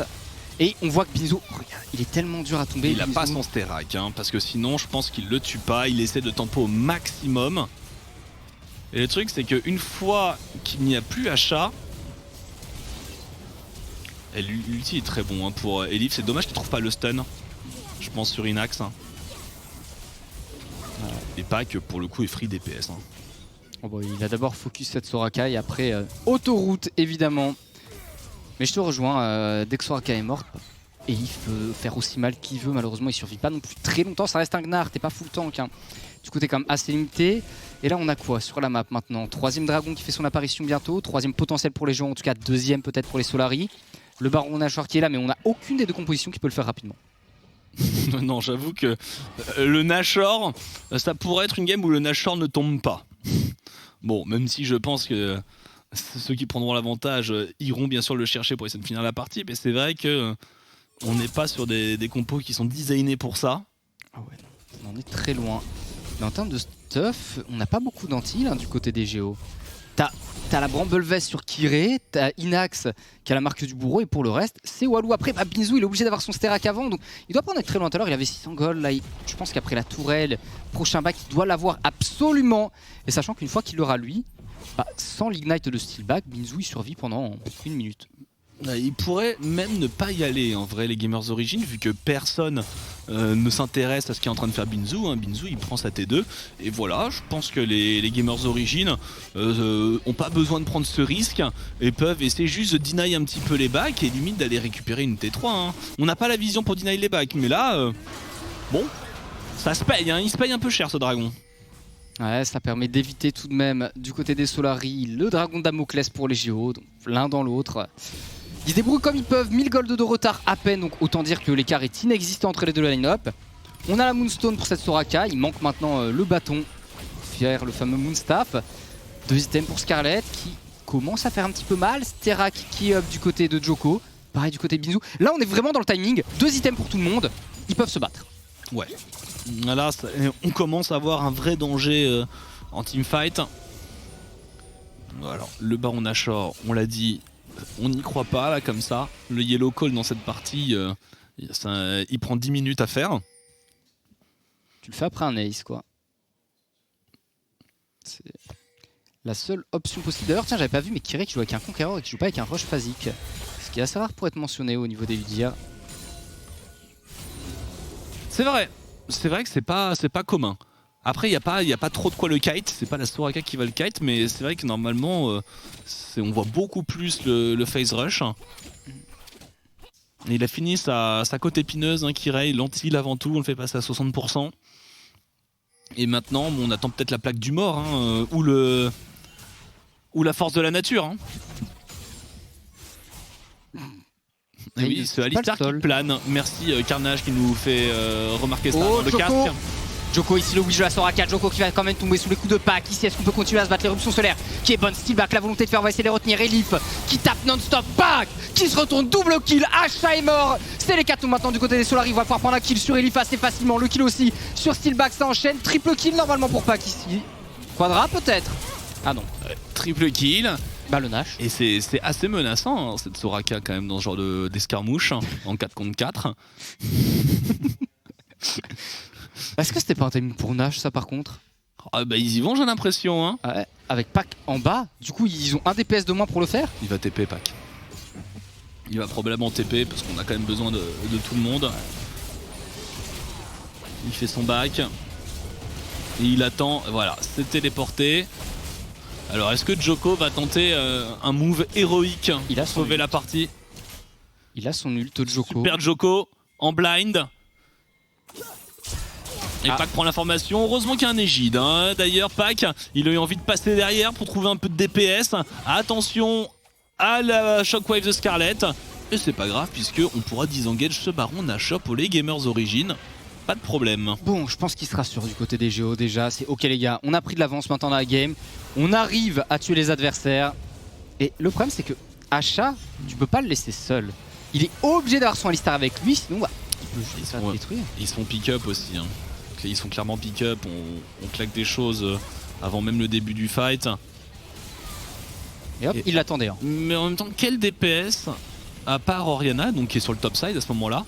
Et on voit que Binzu, regarde, il est tellement dur à tomber. Il a Binzu. pas son Sterak, hein, parce que sinon je pense qu'il le tue pas, il essaie de tempo au maximum. Et le truc c'est qu'une fois qu'il n'y a plus achat, et l'ulti est très bon hein, pour Elif, c'est dommage qu'il trouve pas le stun, je pense sur Inax. Hein. Et pas que pour le coup est free DPS. Hein. Oh bah, il a d'abord focus cette Soraka et après autoroute évidemment. Mais je te rejoins, dès que Soraka est morte, et il peut faire aussi mal qu'il veut, malheureusement il survit pas non plus très longtemps, ça reste un Gnar, t'es pas full tank. Hein. Du coup t'es quand même assez limité. Et là on a quoi sur la map maintenant? Troisième dragon qui fait son apparition bientôt, troisième potentiel pour les gens, en tout cas deuxième peut-être pour les Solari. Le baron Nashor qui est là, mais on a aucune des deux compositions qui peut le faire rapidement. Non, j'avoue que le Nashor, ça pourrait être une game où le Nashor ne tombe pas. Bon, même si je pense que ceux qui prendront l'avantage iront bien sûr le chercher pour essayer de finir la partie, mais c'est vrai que on n'est pas sur des compos qui sont designés pour ça. Ah ouais, on en est très loin. Mais en termes de stuff, on n'a pas beaucoup d'anti du côté des Géos. T'as la Bramble Vest sur Kiré, t'as Inax qui a la marque du bourreau, et pour le reste, c'est Walou. Après, bah, Binzu il est obligé d'avoir son Sterak avant, donc il doit pas en être très loin. Tout à l'heure, il avait 600 gold. Là, je pense qu'après la tourelle, prochain back, il doit l'avoir absolument. Et sachant qu'une fois qu'il l'aura lui, bah, sans l'ignite de Steelback, Binzu il survit pendant 1 minute. Il pourrait même ne pas y aller en vrai les Gamers Origin vu que personne ne s'intéresse à ce qu'est en train de faire Binzu. Hein. Binzu il prend sa T2 et voilà, je pense que les Gamers Origin ont pas besoin de prendre ce risque et peuvent essayer juste de deny un petit peu les backs et limite d'aller récupérer une T3. Hein. On n'a pas la vision pour deny les backs mais là, bon, ça se paye, hein. Il se paye un peu cher ce dragon. Ouais, ça permet d'éviter tout de même du côté des Solari le dragon de Damoclès pour les JO, donc l'un dans l'autre. Ils se débrouillent comme ils peuvent, 1000 gold de retard à peine, donc autant dire que l'écart est inexistant entre les deux line-up. On a la Moonstone pour cette Soraka, il manque maintenant le bâton, faire le fameux Moonstaff. 2 items pour Scarlet qui commence à faire un petit peu mal, Sterak qui est up du côté de Djoko, pareil du côté de Binzu. Là on est vraiment dans le timing, 2 items pour tout le monde, ils peuvent se battre. Ouais, là on commence à avoir un vrai danger en teamfight. Alors le Baron Nashor, on l'a dit, on n'y croit pas là comme ça. Le Yellow Call dans cette partie, il prend 10 minutes à faire. Tu le fais après un ace quoi. C'est la seule option possible. D'ailleurs tiens j'avais pas vu mais Kiré qui joue avec un Conqueror et qui joue pas avec un Rush phasique. Ce qui est assez rare pour être mentionné au niveau des Udyr. C'est vrai que c'est pas commun. Après, il n'y a pas trop de quoi le kite, c'est pas la Soraka qui va le kite, mais c'est vrai que normalement, on voit beaucoup plus le phase rush. Et il a fini sa côte épineuse, hein, Kirei, l'anti avant tout, on le fait passer à 60%. Et maintenant, on attend peut-être la plaque du mort, hein, ou la force de la nature. Hein. Et oui, c'est Alistar qui plane. Merci Carnage qui nous fait remarquer ça dans le casque. Djoko ici le wish de la Soraka, Djoko qui va quand même tomber sous les coups de pack. Ici est-ce qu'on peut continuer à se battre? L'éruption solaire qui est bonne, Steelback, la volonté de faire, on va essayer de les retenir. Elif qui tape non-stop, pack qui se retourne, double kill, Asha est mort. C'est les 4 maintenant du côté des Solari, il va pouvoir prendre un kill sur Elif assez facilement. Le kill aussi sur Steelback, ça enchaîne, triple kill normalement pour pack ici. Quadra peut-être? Ah non. Triple kill. Bah le Nash. Et c'est assez menaçant hein, cette Soraka quand même dans ce genre d'escarmouche hein, en 4 contre 4. Est-ce que c'était pas un timing pour Nash ça par contre? Ah bah ils y vont j'ai l'impression hein. Ouais, avec Pac en bas, du coup ils ont un DPS de moins pour le faire. Il va TP Pac. Il va probablement TP parce qu'on a quand même besoin de tout le monde. Il fait son back. Et il attend, voilà, c'est téléporté. Alors est-ce que Djoko va tenter un move héroïque il a pour sauver la partie? Il a son ult Djoko. Super Djoko en blind. Et Pac prend l'information, heureusement qu'il y a un égide. Hein. D'ailleurs Pac, il a eu envie de passer derrière pour trouver un peu de DPS. Attention à la Shockwave de Scarlet. Et c'est pas grave puisque on pourra disengage ce Baron Nashor pour les Gamers Origin. Pas de problème. Bon, je pense qu'il sera sûr du côté des Géos déjà. C'est ok les gars, on a pris de l'avance maintenant dans la game. On arrive à tuer les adversaires. Et le problème c'est que Asha, tu peux pas le laisser seul. Il est obligé d'avoir son Alistar avec lui, sinon bah, il peut juste le détruire. Ils se font pick-up aussi. Hein. Ils sont clairement pick-up, on claque des choses avant même le début du fight. Et hop, il l'attendait. Hein. Mais en même temps, quel DPS à part Orianna, donc qui est sur le top side à ce moment-là,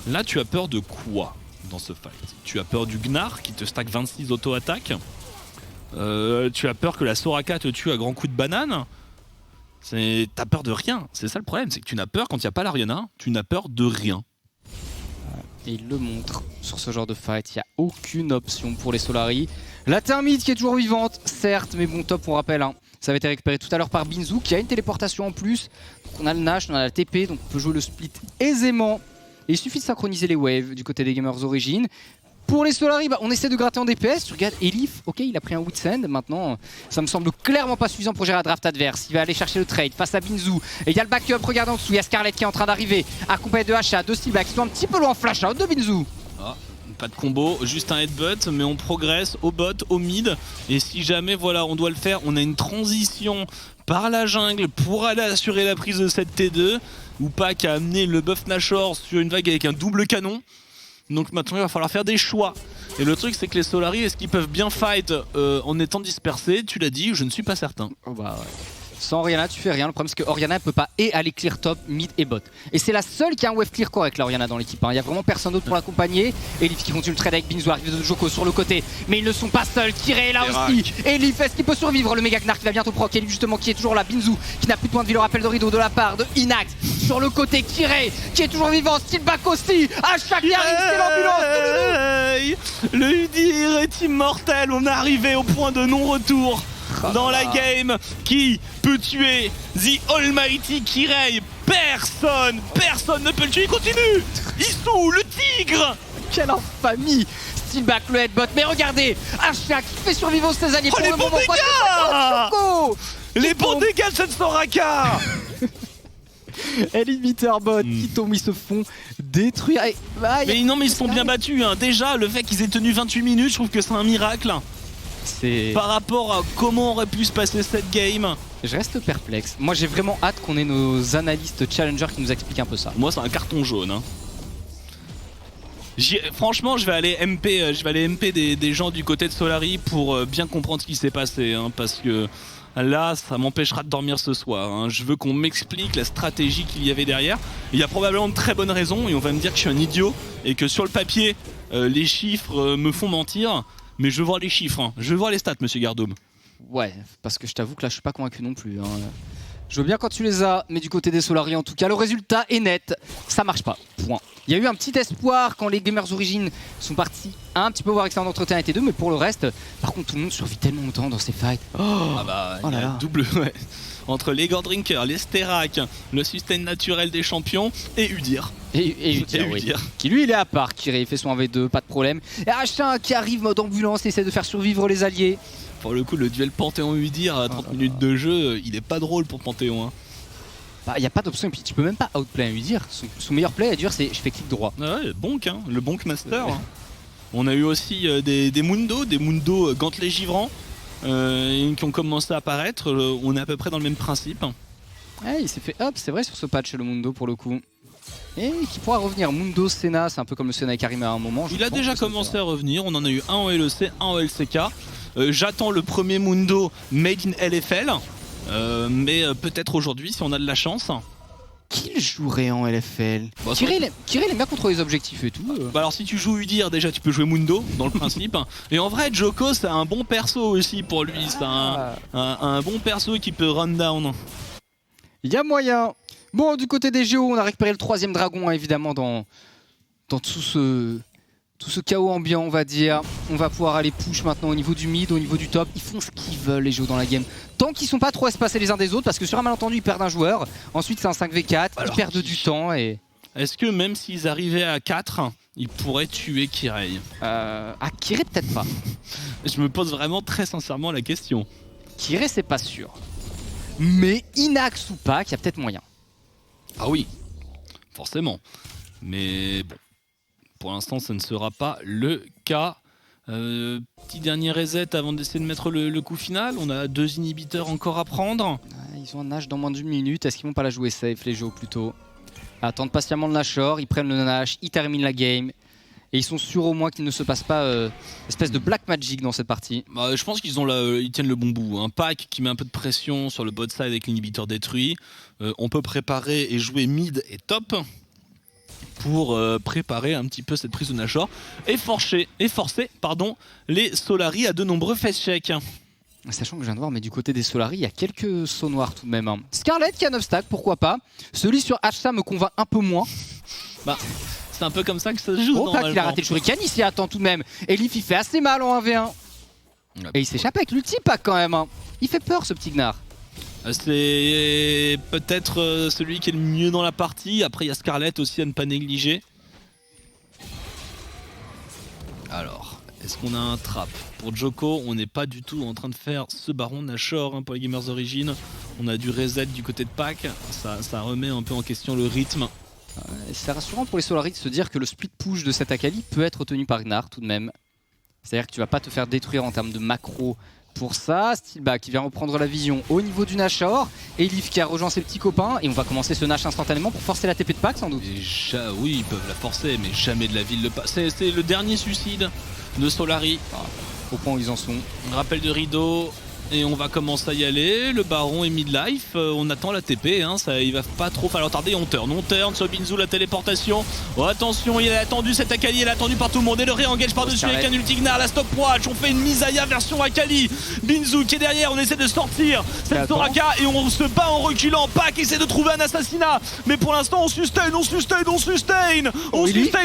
là tu as peur de quoi dans ce fight? Tu as peur du Gnar qui te stack 26 auto-attaques. Tu as peur que la Soraka te tue à grands coups de banane. T'as peur de rien. C'est ça le problème, c'est que tu n'as peur quand il n'y a pas l'Ariana, tu n'as peur de rien. Et il le montre sur ce genre de fight, il n'y a aucune option pour les Solari. La Thermite qui est toujours vivante, certes, mais bon top on rappelle. Hein. Ça avait été récupéré tout à l'heure par Binzu qui a une téléportation en plus. Donc on a le Nash, on a la TP, donc on peut jouer le split aisément. Et il suffit de synchroniser les waves du côté des Gamers Origin. Pour les Solari, on essaie de gratter en DPS. Tu regardes Elif, ok, il a pris un Witsend. Maintenant, ça me semble clairement pas suffisant pour gérer la draft adverse. Il va aller chercher le trade face à Binzu. Et il y a le backup, regarde en dessous. Il y a Scarlet qui est en train d'arriver, accompagné de Hacha, de Steelback, qui sont un petit peu loin en flash out de Binzu. Ah, pas de combo, juste un headbutt, mais on progresse au bot, au mid. Et si jamais, voilà, on doit le faire, on a une transition par la jungle pour aller assurer la prise de cette T2. Ou pas qu'à amener le buff Nashor sur une vague avec un double canon. Donc maintenant il va falloir faire des choix. Et le truc c'est que les Solari, est-ce qu'ils peuvent bien fight en étant dispersés? Tu l'as dit, je ne suis pas certain. Oh bah ouais. Sans Orianna tu fais rien, le problème c'est que Orianna peut pas aller clear top, mid et bot. Et c'est la seule qui a un wave clear correct là, Orianna dans l'équipe. Il y a vraiment personne d'autre pour l'accompagner. Elif qui continue le trade avec Binzu, arrive de Joko sur le côté. Mais ils ne sont pas seuls, Kirei est là aussi. Elif, est-ce qu'il peut survivre? Le méga Gnar qui va bientôt proc, Elif justement qui est toujours là. Binzu qui n'a plus de point de vie, le rappel de rideau de la part de Inax. Sur le côté, Kirei qui est toujours vivant, Steelback aussi. À chaque qui arrive, c'est l'ambulance. Le Udyr est immortel, on est arrivé au point de non-retour. Dans la game, qui peut tuer The Almighty Kirei? Personne ne peut le tuer, il continue. Issou, le tigre. Quelle infamie. Steelback, le headbutt, mais regardez, Hacha qui fait survivre ses alliés pour les le bons moment. Les bons dégâts de cette Soraka. Elite qui tombe, ils se font détruire. Mais non, mais ils se sont bien battus. Hein. Déjà, le fait qu'ils aient tenu 28 minutes, je trouve que c'est un miracle. Par rapport à comment aurait pu se passer cette game. Je reste perplexe. Moi j'ai vraiment hâte qu'on ait nos analystes challengers qui nous expliquent un peu ça. Moi c'est un carton jaune. Hein. Franchement je vais aller MP des gens du côté de Solari pour bien comprendre ce qui s'est passé. Hein, parce que là ça m'empêchera de dormir ce soir. Hein. Je veux qu'on m'explique la stratégie qu'il y avait derrière. Il y a probablement de très bonnes raisons et on va me dire que je suis un idiot. Et que sur le papier les chiffres me font mentir. Mais je veux voir les chiffres, hein. Je veux voir les stats, monsieur Gardôme. Ouais, parce que je t'avoue que là, je suis pas convaincu non plus. Hein. Je veux bien quand tu les as, mais du côté des Solari, en tout cas, le résultat est net. Ça marche pas. Point. Il y a eu un petit espoir quand les Gamers Origin sont partis un petit peu voir excellent entretien à T2, mais pour le reste, par contre, tout le monde survit tellement longtemps dans ces fights. Ah bah, il y a double. Ouais. Entre les Gordrinker, les Sterak, le sustain naturel des champions et Udyr. Et Udyr, oui. Qui lui il est à part, Kirei fait son 1v2, pas de problème. Et H1 qui arrive mode ambulance, essaie de faire survivre les alliés. Pour le coup, le duel Panthéon-Udyr à 30 minutes de jeu, il est pas drôle pour Panthéon. Hein. Bah y a pas d'option et puis tu peux même pas outplay un Udyr. Son meilleur play à Udyr c'est je fais clic droit. Ah ouais, bonk, hein, le bonk master. Hein. On a eu aussi des Mundo gantelets givrants. Qui ont commencé à apparaître, on est à peu près dans le même principe. Ouais, il s'est fait hop, c'est vrai sur ce patch le Mundo pour le coup. Et qui pourra revenir, Mundo Senna, c'est un peu comme le Senna et Karim à un moment. Il a déjà commencé à revenir, on en a eu un en LEC, un en LCK. J'attends le premier Mundo made in LFL, mais peut-être aujourd'hui si on a de la chance. Qui jouerait en LFL? Bah, Kirei aime bien contrôler les objectifs et tout. Bah alors si tu joues Udyr, déjà tu peux jouer Mundo dans le principe. Et en vrai Joko c'est un bon perso aussi pour lui, c'est un bon perso qui peut run down. Il y a moyen. Bon du côté des Géos on a récupéré le 3ème dragon hein, évidemment dans tout ce chaos ambiant on va dire. On va pouvoir aller push maintenant au niveau du mid, au niveau du top. Ils font ce qu'ils veulent les Géos dans la game. Tant qu'ils sont pas trop espacés les uns des autres parce que sur un malentendu ils perdent un joueur. Ensuite c'est un 5v4, ils perdent du temps et... Est-ce que même s'ils arrivaient à 4, ils pourraient tuer Kirei? Kirei peut-être pas. Je me pose vraiment très sincèrement la question. Kirei c'est pas sûr. Mais Inax ou pas, qu'il y a peut-être moyen. Ah oui, forcément. Mais bon, pour l'instant ça ne sera pas le cas. Petit dernier reset avant d'essayer de mettre le coup final. On a 2 inhibiteurs encore à prendre. Ils ont un Nash dans moins d'une minute. Est-ce qu'ils vont pas la jouer safe les Géos plutôt? Attendent patiemment le Nashor, ils prennent le Nash, ils terminent la game. Et ils sont sûrs au moins qu'il ne se passe pas espèce de black magic dans cette partie. Bah, je pense qu'ils ils tiennent le bon bout. Un pack qui met un peu de pression sur le bot side avec l'inhibiteur détruit. On peut préparer et jouer mid et top pour préparer un petit peu cette prise de Nashor et forcer les Solari à de nombreux face checks. Sachant que je viens de voir, mais du côté des Solari, il y a quelques sauts noirs tout de même. Scarlet qui a 9 stacks, pourquoi pas. Celui sur Hsa me convainc un peu moins. Bah, c'est un peu comme ça que ça se joue. Oh, il a raté le shuriken, il s'y attend tout de même. Elif, il fait assez mal en 1v1. Et il s'échappe avec l'ulti-pack quand même. Il fait peur ce petit Gnar. C'est peut-être celui qui est le mieux dans la partie. Après, il y a Scarlet aussi à ne pas négliger. Alors, est-ce qu'on a un trap? Pour Djoko, on n'est pas du tout en train de faire ce baron Nashor pour les Gamers Origin. On a du reset du côté de Pack. Ça remet un peu en question le rythme. C'est rassurant pour les Solari de se dire que le split push de cette Akali peut être tenu par Gnar tout de même. C'est-à-dire que tu vas pas te faire détruire en termes de macro pour ça. Steelback qui vient reprendre la vision au niveau du Nashor. Elif qui a rejoint ses petits copains. Et on va commencer ce Nash instantanément pour forcer la TP de Pack sans doute. Oui, ils peuvent la forcer, mais jamais de la ville de Pack. C'est le dernier suicide de Solari. Au point où ils en sont. Rappel de rideau. Et on va commencer à y aller, le baron est midlife, on attend la TP, il va pas trop falloir tarder, on turn sur Binzu, la téléportation. Oh, attention, il a attendu cette Akali, il est attendu par tout le monde, et le réengage par-dessus avec un ulti Gnar, la stopwatch, on fait une Misaya version Akali. Binzu qui est derrière, on essaie de sortir cette Soraka et on se bat en reculant. Pack essaie de trouver un assassinat, mais pour l'instant on sustain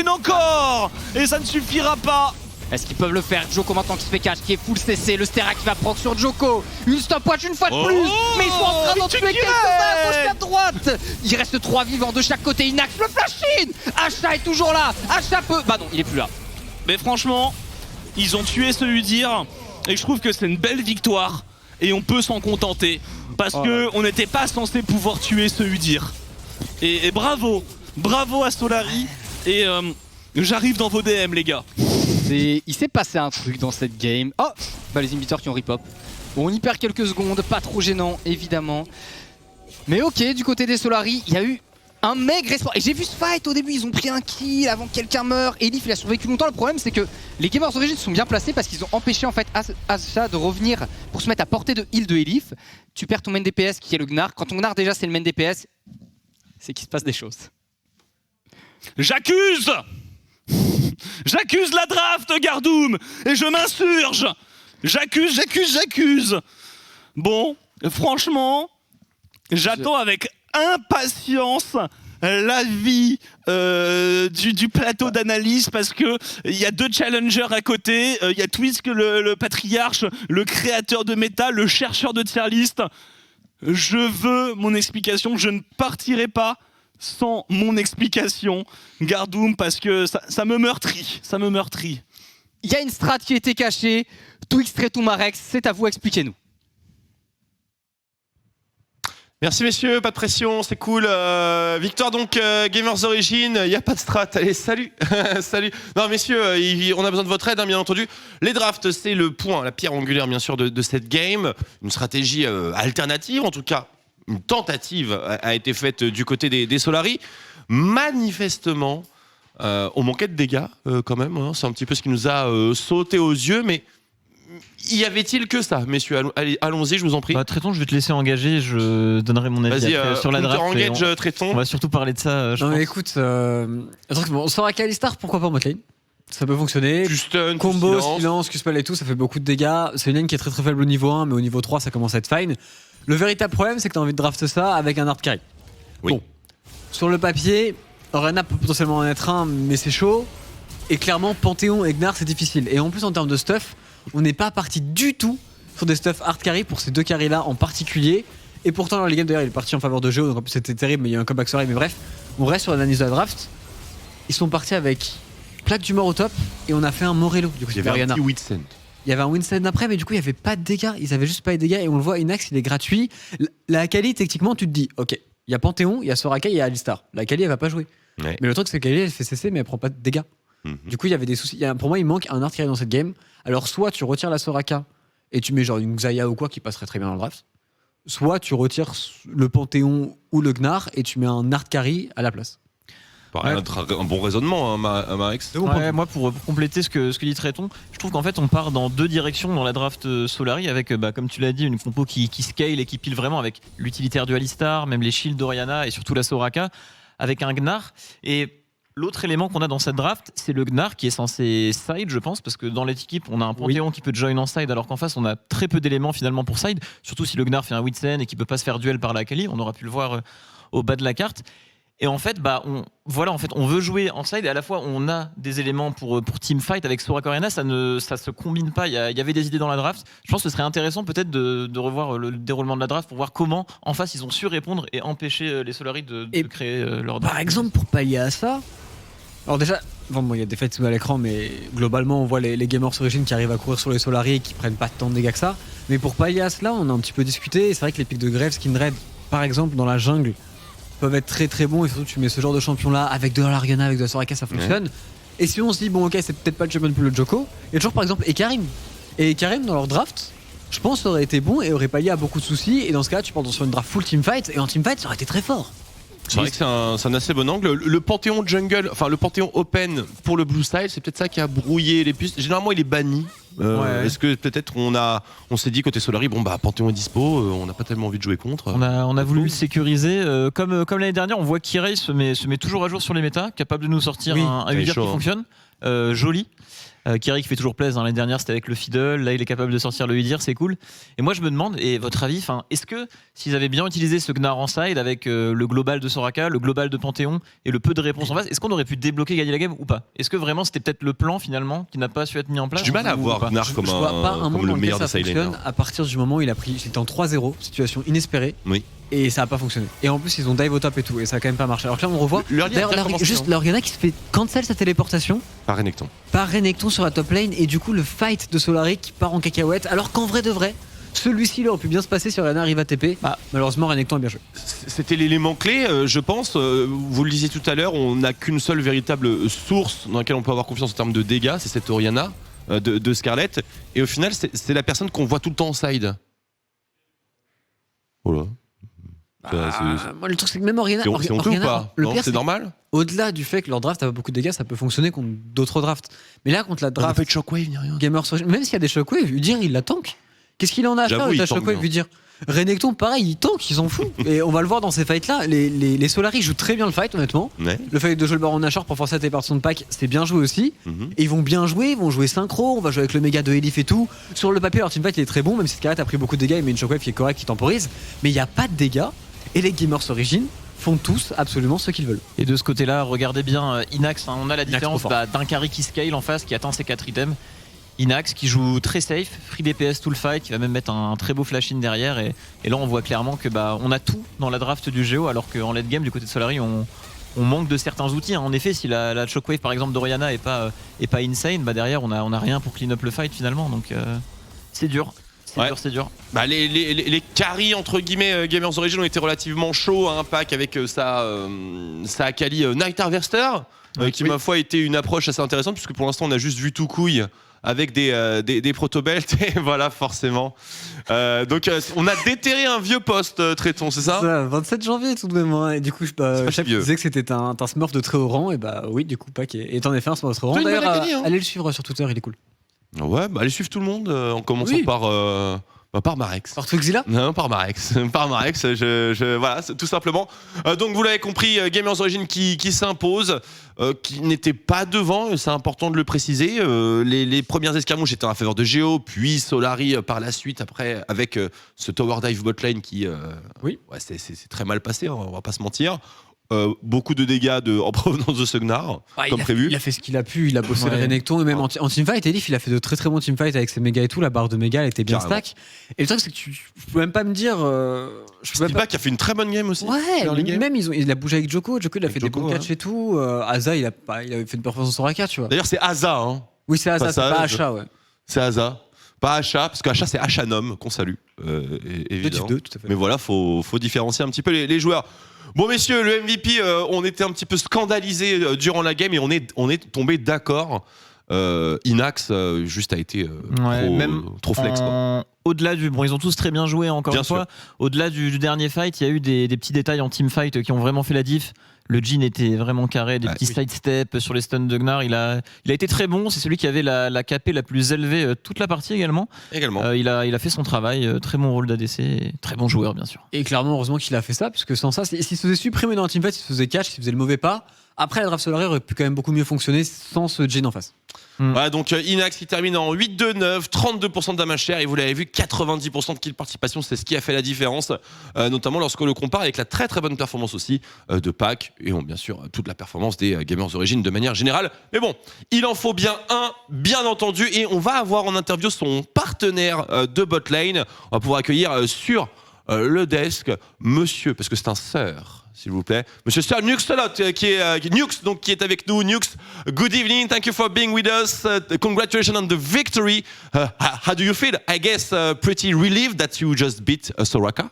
encore. Et ça ne suffira pas. Est-ce qu'ils peuvent le faire? Djoko maintenant qui se fait catch, qui est full CC, le Stera qui va proc sur Djoko. Une stopwatch une fois de plus. Mais ils sont en train d'en tuer quelques-uns à gauche et à droite. Il reste 3 vivants de chaque côté. Inax le flash-in. Hsa est toujours là. Hsa peut... Bah non, il est plus là. Mais franchement, ils ont tué ce Udyr et je trouve que c'est une belle victoire et on peut s'en contenter parce que on n'était pas censé pouvoir tuer ce Udyr. Et bravo à Solari et j'arrive dans vos DM les gars. Il s'est passé un truc dans cette game. Oh, bah les inhibiteurs qui ont rip-hop. Bon, on y perd quelques secondes, pas trop gênant évidemment. Mais ok, du côté des Solari, il y a eu un maigre espoir. Et j'ai vu ce fight au début, ils ont pris un kill avant que quelqu'un meure. Elif il a survécu longtemps. Le problème c'est que les Gamers Origin sont bien placés parce qu'ils ont empêché en fait Hsa de revenir pour se mettre à portée de heal de Elif. Tu perds ton main DPS qui est le Gnar. Quand ton Gnar déjà c'est le main DPS, c'est qu'il se passe des choses. J'accuse la draft, Gardoum, et je m'insurge. J'accuse. Bon, franchement, j'attends avec impatience l'avis du plateau d'analyse parce que il y a 2 challengers à côté. Il y a Twisk, le patriarche, le créateur de méta, le chercheur de tier list. Je veux mon explication. Je ne partirai pas sans mon explication, Gardoum, parce que ça me meurtrit. Il y a une strat qui était cachée, Twix Marex, c'est à vous, expliquez-nous. Merci messieurs, pas de pression, c'est cool. Victoire donc, Gamers Origin, il n'y a pas de strat, allez salut. Salut. Non messieurs, on a besoin de votre aide bien entendu. Les drafts c'est le point, la pierre angulaire bien sûr de cette game. Une stratégie alternative en tout cas. Une tentative a été faite du côté des Solari. Manifestement, on manquait de dégâts quand même. C'est un petit peu ce qui nous a sauté aux yeux. Mais y avait-il que ça, messieurs? Allons-y, je vous en prie. Traiton, je vais te laisser engager. Je donnerai mon avis sur la draft. Engage, Traiton. On va surtout parler de ça. Non, mais écoute, bon, Soraka Alistar, pourquoi pas en botlane? Ça peut fonctionner. Tu stun, combo, silence, Q-spell et tout, ça fait beaucoup de dégâts. C'est une lane qui est très très faible au niveau 1, mais au niveau 3, ça commence à être fine. Le véritable problème, c'est que tu as envie de draft ça avec un hard carry. Oui. Bon, sur le papier, Orena peut potentiellement en être un, mais c'est chaud. Et clairement, Panthéon et Gnar, c'est difficile. Et en plus, en termes de stuff, on n'est pas parti du tout sur des stuff hard carry pour ces 2 carries là en particulier. Et pourtant, dans les games d'ailleurs, il est parti en faveur de Géo, donc en plus c'était terrible, mais il y a eu un comeback soirée. Mais bref, on reste sur l'analyse de la draft. Ils sont partis avec plaque du mort au top et on a fait un Morello. Du coup, il y avait un petit Whitsend. Il y avait un Winston après, mais du coup, il n'y avait pas de dégâts. Ils avaient juste pas de dégâts. Et on le voit, Inax, il est gratuit. La Akali, techniquement, tu te dis, ok, il y a Panthéon, il y a Soraka, il y a Alistar. La Akali, elle va pas jouer. Ouais. Mais le truc, c'est qu'Akali, elle fait CC, mais elle prend pas de dégâts. Du coup, il y avait des soucis. Pour moi, il manque un hard carry dans cette game. Alors, soit tu retires la Soraka et tu mets genre une Xayah ou quoi qui passerait très bien dans le draft. Soit tu retires le Panthéon ou le Gnar et tu mets un hard carry à la place. paraît un bon raisonnement, hein, Marex. Moi, pour compléter ce que dit Tréton, je trouve qu'en fait, on part dans deux directions dans la draft Solari avec, comme tu l'as dit, une compo qui scale et qui pile vraiment avec l'utilitaire du Alistar, même les shields d'Oriana et surtout la Soraka, avec un Gnar. Et l'autre élément qu'on a dans cette draft, c'est le Gnar qui est censé side, je pense, parce que dans l'équipe, on a un Panthéon qui peut join en side, alors qu'en face, on a très peu d'éléments finalement pour side, surtout si le Gnar fait un Witsen et qu'il peut pas se faire duel par la Akali, on aura pu le voir au bas de la carte. Et en fait, on veut jouer en side et à la fois on a des éléments pour teamfight avec Soraka Oriana, ça se combine pas. Il y avait des idées dans la draft. Je pense que ce serait intéressant peut-être de revoir le déroulement de la draft pour voir comment en face ils ont su répondre et empêcher les Solari de créer leur draft. Par exemple, pour pallier à ça, alors déjà, il y a des faits sous à l'écran, mais globalement on voit les gamers origines qui arrivent à courir sur les Solari et qui prennent pas tant de dégâts que ça. Mais pour pallier à cela, on a un petit peu discuté. Et c'est vrai que les pics de Graves, Kindred, par exemple dans la jungle, peuvent être très très bons, et surtout tu mets ce genre de champion là avec de l'Ariana, avec de la Soraka, ça fonctionne. Et si on se dit bon ok, c'est peut-être pas le champion pour le Joko, il y a toujours par exemple Ekarim dans leur draft, je pense aurait été bon et aurait pallié à beaucoup de soucis, et dans ce cas tu pars sur une draft full teamfight, et en teamfight ça aurait été très fort. C'est vrai que c'est un assez bon angle. Le Panthéon jungle, enfin le Panthéon open pour le Blue Style, c'est peut-être ça qui a brouillé les puces. Généralement il est banni. Est-ce que peut-être on s'est dit côté Solari, Panthéon est dispo, on n'a pas tellement envie de jouer contre. On a voulu le sécuriser. Comme l'année dernière, on voit qu'Irei se met toujours à jour sur les méta, capable de nous sortir un Udyr qui fonctionne. Joli. Kirei qui fait toujours plaisir, l'année dernière c'était avec le Fiddle, là il est capable de sortir le Udyr, c'est cool. Et moi je me demande, et votre avis, est-ce que s'ils avaient bien utilisé ce Gnar en side avec le global de Soraka, le global de Panthéon et le peu de réponses en face, est-ce qu'on aurait pu débloquer, gagner la game ou pas? Est-ce que vraiment c'était peut-être le plan finalement qui n'a pas su être mis en place? J'ai du mal à voir Gnar comme le meilleur des sideliners. À partir du moment où c'était en 3-0, situation inespérée. Oui. Et ça a pas fonctionné. Et en plus ils ont dive au top et tout, et ça a quand même pas marché. Alors que là on revoit l'Oriana qui se fait cancel sa téléportation par Renekton sur la top lane, et du coup le fight de Solari qui part en cacahuète, alors qu'en vrai de vrai celui-ci il aurait pu bien se passer si Oriana arrive à TP. Malheureusement Renekton a bien joué. C'était l'élément clé, je pense. Vous le disiez tout à l'heure, on n'a qu'une seule véritable source dans laquelle on peut avoir confiance en termes de dégâts, c'est cette Oriana de Scarlet, et au final c'est la personne qu'on voit tout le temps en side. Voilà. Moi le truc c'est que même Oriana, c'est honteux ou pas? Non, c'est normal. Au-delà du fait que leur draft a beaucoup de dégâts, ça peut fonctionner contre d'autres drafts. Mais là contre la draft, on a pas de shockwave ni rien. Gamers, même s'il y a des shockwaves, Udyr il la tank. Qu'est-ce qu'il en a à faire avec la shockwave, Udyr? Renekton pareil, il tank, ils s'en foutent. Et on va le voir dans ces fights là, les Solari jouent très bien le fight honnêtement. Le fait de jouer le Baron Nashor pour forcer la téléportation de pack, c'est bien joué aussi. Et ils vont bien jouer, ils vont jouer synchro, on va jouer avec le méga de Elif et tout. Sur le papier leur teamfight il est très bon, même si Scarlet a pris beaucoup de dégâts, il met une shockwave qui est correcte, qui temporise. Mais il n'y a pas de dégâts. Et les gamers origines font tous absolument ce qu'ils veulent. Et de ce côté-là, regardez bien Inax, on a la différence d'un carry qui scale en face, qui atteint ses 4 items. Inax qui joue très safe, free DPS tout le fight, qui va même mettre un très beau flash-in derrière. Et là, on voit clairement que on a tout dans la draft du Géo, alors qu'en late game, du côté de Solari, on manque de certains outils. En effet, si la shockwave par exemple d'Oriana est pas insane, derrière, on a rien pour clean up le fight finalement. Donc c'est dur. C'est dur. Les carries entre guillemets Gamers Origin ont été relativement chauds, un pack avec sa Akali Night Harvester, qui ma foi était une approche assez intéressante, puisque pour l'instant on a juste vu tout couille avec des protobelts, et voilà forcément. Donc on a déterré un vieux poste, Tréton, c'est ça? 27 janvier tout de même, hein. Et du coup Chef disait que c'était un smurf de très haut rang, et oui du coup pack est en effet un smurf de très haut rang. D'ailleurs allez le suivre sur Twitter, il est cool. Ouais, allez suivre tout le monde, en commençant par Marex. Par Twixila ? Non, par Marex. Par Marex, voilà, tout simplement. Donc vous l'avez compris, Gamers Origin qui s'impose, qui n'était pas devant, c'est important de le préciser. Les premières escarmouches étaient en faveur de Géo, puis Solari par la suite, après, avec ce Tower Dive botlane qui... c'est très mal passé, on va pas se mentir. Beaucoup de dégâts en provenance de ce Gnar, comme prévu. Il a fait ce qu'il a pu, il a bossé le Renekton, et même en teamfight, Elif il a fait de très très bons teamfights avec ses mégas et tout, la barre de méga elle était bien stack. Et le truc c'est que tu peux même pas me dire... Steelback qui a fait une très bonne game aussi. Ouais, même il a bougé avec Joko il a fait des bons catchs et tout. Asa il avait fait une performance en Soraka, tu vois. D'ailleurs c'est Asa, hein. Oui c'est Asa, c'est pas Asha, ouais. C'est Asa. Pas Asha, parce que Asha c'est Ashanom qu'on salue, évidemment. Tout à fait. Mais voilà, faut différencier un petit peu les joueurs. Bon messieurs, le MVP, on était un petit peu scandalisés durant la game, et on est tombé d'accord Inax juste a été trop flex. Quoi. Au-delà du. Bon, ils ont tous très bien joué, encore une fois. Au-delà du dernier fight, il y a eu des petits détails en team fight qui ont vraiment fait la diff. Le Jhin était vraiment carré, des petits sidesteps sur les stuns de Gnar. Il a été très bon. C'est celui qui avait la KP la plus élevée toute la partie également. Il a fait son travail. Très bon rôle d'ADC. Très bon joueur, bien sûr. Et clairement, heureusement qu'il a fait ça, parce que sans ça, s'il se faisait supprimer dans un teamfight, s'il se faisait catch, s'il faisait le mauvais pas, après la draft Solari aurait pu quand même beaucoup mieux fonctionner sans ce Jhin en face. Voilà, donc Inax qui termine en 8-2-9, 32% de damage share, et vous l'avez vu, 90% de kill participation, c'est ce qui a fait la différence, notamment lorsque le compare avec la très très bonne performance aussi de Pac, et bien sûr toute la performance des Gamers Origin de manière générale. Mais bon, il en faut bien un, bien entendu, et on va avoir en interview son partenaire de botlane. On va pouvoir accueillir sur le desk monsieur, parce que c'est un sœur, s'il vous plaît, monsieur Sir Nuxalot, qui est avec nous. Nux, good evening, thank you for being with us, congratulations on the victory. How do you feel? I guess pretty relieved that you just beat Soraka.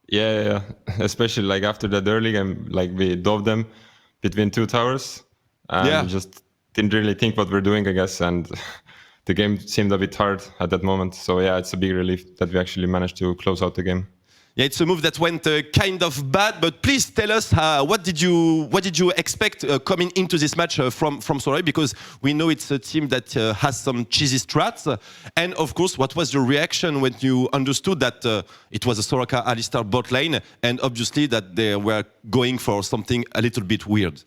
Yeah, especially like after that early game, like we dove them between two towers, and just didn't really think what we're doing, I guess, and the game seemed a bit hard at that moment. So yeah, it's a big relief that we actually managed to close out the game. Yeah, it's a move that went kind of bad, but please tell us what did you expect coming into this match from Solari, because we know it's a team that has some cheesy strats, and of course, what was your reaction when you understood that it was a Soraka Alistar bot lane, and obviously that they were going for something a little bit weird?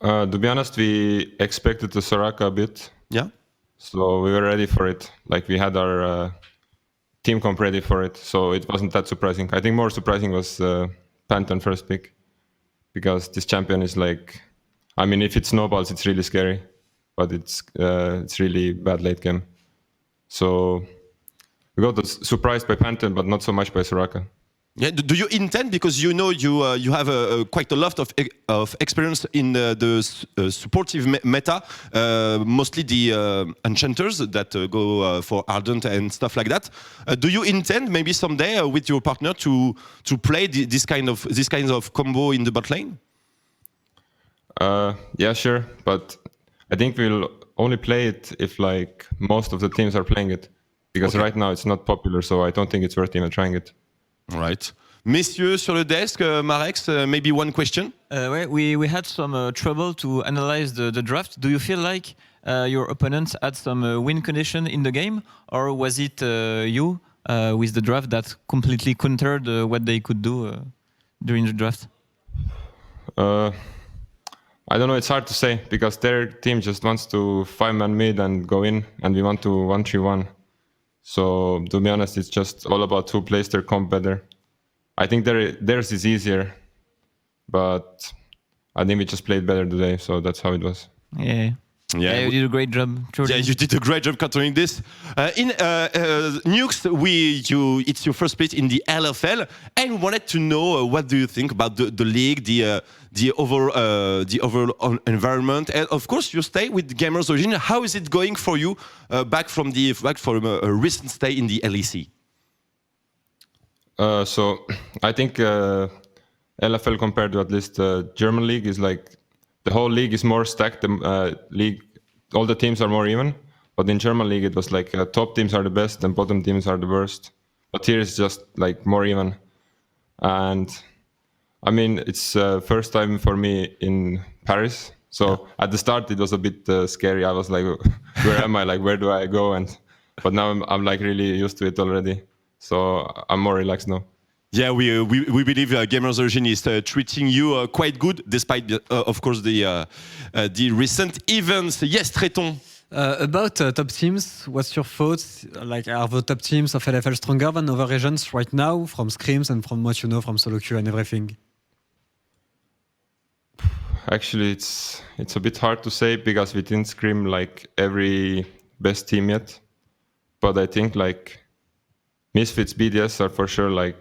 To be honest, we expected the Soraka a bit. Yeah. So we were ready for it. Like we had our team comp ready for it, so it wasn't that surprising. I think more surprising was Pantheon first pick, because this champion is like, I mean, if it snowballs, it's really scary, but it's really bad late game. So we got surprised by Pantheon, but not so much by Soraka. Yeah, do you intend, because you know you have quite a lot of experience in the supportive meta, mostly the enchanters that go for Ardent and stuff like that. Do you intend maybe someday with your partner to play this kind of combo in the bot lane? Yeah, sure, but I think we'll only play it if like most of the teams are playing it, because right now it's not popular, so I don't think it's worth even trying it. Right. Messieurs sur le desk, Marex, maybe one question? We had some trouble to analyze the draft. Do you feel like your opponents had some win condition in the game, or was it you with the draft that completely countered what they could do during the draft? I don't know, it's hard to say, because their team just wants to 5-man mid and go in, and we want to 1-3-1. So to be honest, it's just all about who plays their comp better. I think theirs is easier, but I think we just played better today, so that's how it was. Yeah, you did a great job. Truly. Yeah, you did a great job countering this. In Nukes, it's your first split in the LFL, and we wanted to know what do you think about the league, the overall environment, and of course you stay with Gamers Origin. How is it going for you back from a recent stay in the LEC? So I think LFL compared to at least German league is like, the whole league is more stacked. The league, all the teams are more even. But in German league, it was like top teams are the best and bottom teams are the worst. But here it's just like more even. And I mean, it's first time for me in Paris. So at the start, it was a bit scary. I was like, where am I? Like, where do I go? But now I'm like really used to it already. So I'm more relaxed now. Yeah, we believe Gamers Origin is treating you quite good, despite, of course, the recent events. Yes, Tréton. About top teams, what's your thoughts? Like, are the top teams of LFL stronger than other regions right now, from scrims and from what you know from solo queue and everything? Actually, it's a bit hard to say, because we didn't scrim like every best team yet. But I think like Misfits, BDS are for sure like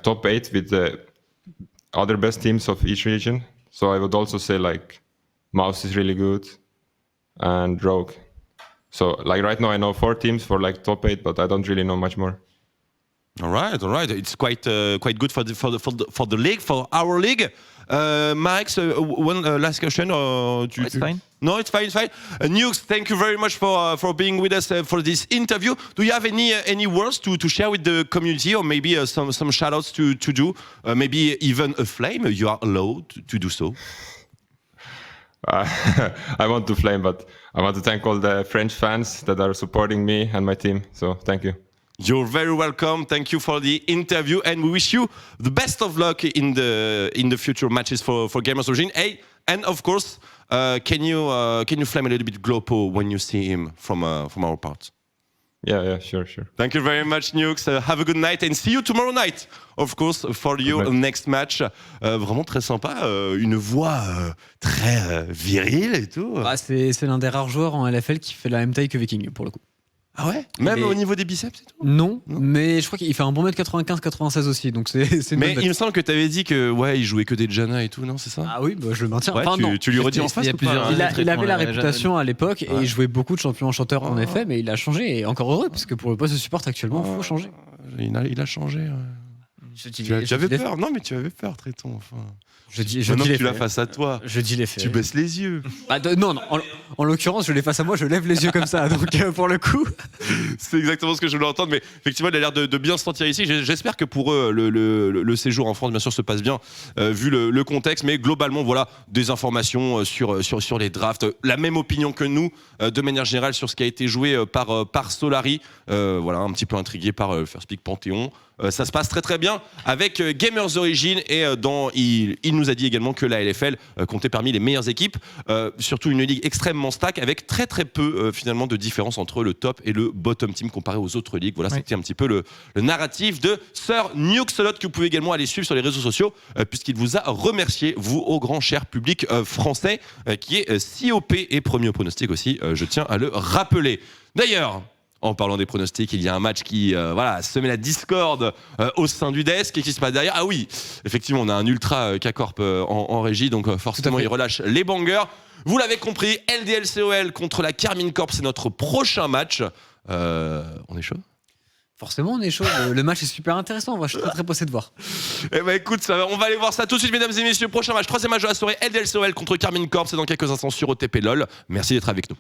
top 8 with the other best teams of each region. So I would also say like Mouse is really good and Rogue. So like right now I know 4 teams for like top 8, but I don't really know much more. All right. It's quite good for the league, for our league. Max, one last question. It's fine. No, it's fine. It's fine. Nukes, thank you very much for being with us for this interview. Do you have any words to share with the community, or maybe some shout-outs to do? Maybe even a flame. You are allowed to do so. I want to flame, but I want to thank all the French fans that are supporting me and my team. So thank you. You're very welcome. Thank you for the interview, and we wish you the best of luck in the future matches for Gamers Origin. Hey, and of course, can you flame a little bit Glopo when you see him from our part? Yeah, sure. Thank you very much, Nukes. Have a good night and see you tomorrow night, of course, for your next match. Vraiment très sympa, une voix très virile et tout. Ah, c'est l'un des rares joueurs en LFL qui fait la même taille que Viking, pour le coup. Ah ouais? Même au niveau des biceps et tout? Non, mais je crois qu'il fait un bon mètre 95-96 aussi, donc c'est une Mais bonne il me semble que tu avais dit que il jouait que des Janna et tout, non? C'est ça? Ah oui, bah, je le maintiens. Ouais, Enfin, non. tu lui redis en face il y a ou plusieurs- pas? Il avait la Ouais, réputation à l'époque et Ouais. il jouait beaucoup de champions chanteurs en effet, mais il a changé et encore heureux parce que pour le poste de support actuellement, il faut changer. Il a changé. Tu avais peur? Non, mais tu avais peur, Tréton. Enfin. Je dis Maintenant que les tu l'as faits. face à toi, Je dis les faits. tu baisses les yeux. Ah, non, en l'occurrence, je l'ai face à moi, je lève les yeux comme ça, donc pour le coup. C'est exactement ce que je voulais entendre, mais effectivement, il a l'air de bien se sentir ici. J'espère que pour eux, le séjour en France, bien sûr, se passe bien, vu le contexte. Mais globalement, voilà, des informations sur les drafts. La même opinion que nous, de manière générale, sur ce qui a été joué par Solari. Voilà, un petit peu intrigué par First Pick Panthéon. Ça se passe très très bien avec Gamers Origin et il nous a dit également que la LFL comptait parmi les meilleures équipes, surtout une ligue extrêmement stack avec très très peu finalement de différence entre le top et le bottom team comparé aux autres ligues. Voilà, c'était un petit peu le narratif de Sir Nuxelot que vous pouvez également aller suivre sur les réseaux sociaux puisqu'il vous a remercié, vous au grand cher public français qui est COP et premier au pronostic aussi, je tiens à le rappeler. D'ailleurs, en parlant des pronostics, il y a un match qui semet la discorde au sein du desk. Qu'est-ce qui se passe derrière? Ah oui, effectivement, on a un ultra K-Corp en régie, donc forcément, il relâche les bangers. Vous l'avez compris, LDLCOL contre la Carmine Corp, c'est notre prochain match. On est chaud? Forcément, on est chaud. Le match est super intéressant. Je suis très très pressé de voir. Eh ben écoute, on va aller voir ça tout de suite, mesdames et messieurs. Prochain match, troisième match de la soirée, LDLCOL contre Carmine Corp. C'est dans quelques instants sur OTP LOL. Merci d'être avec nous.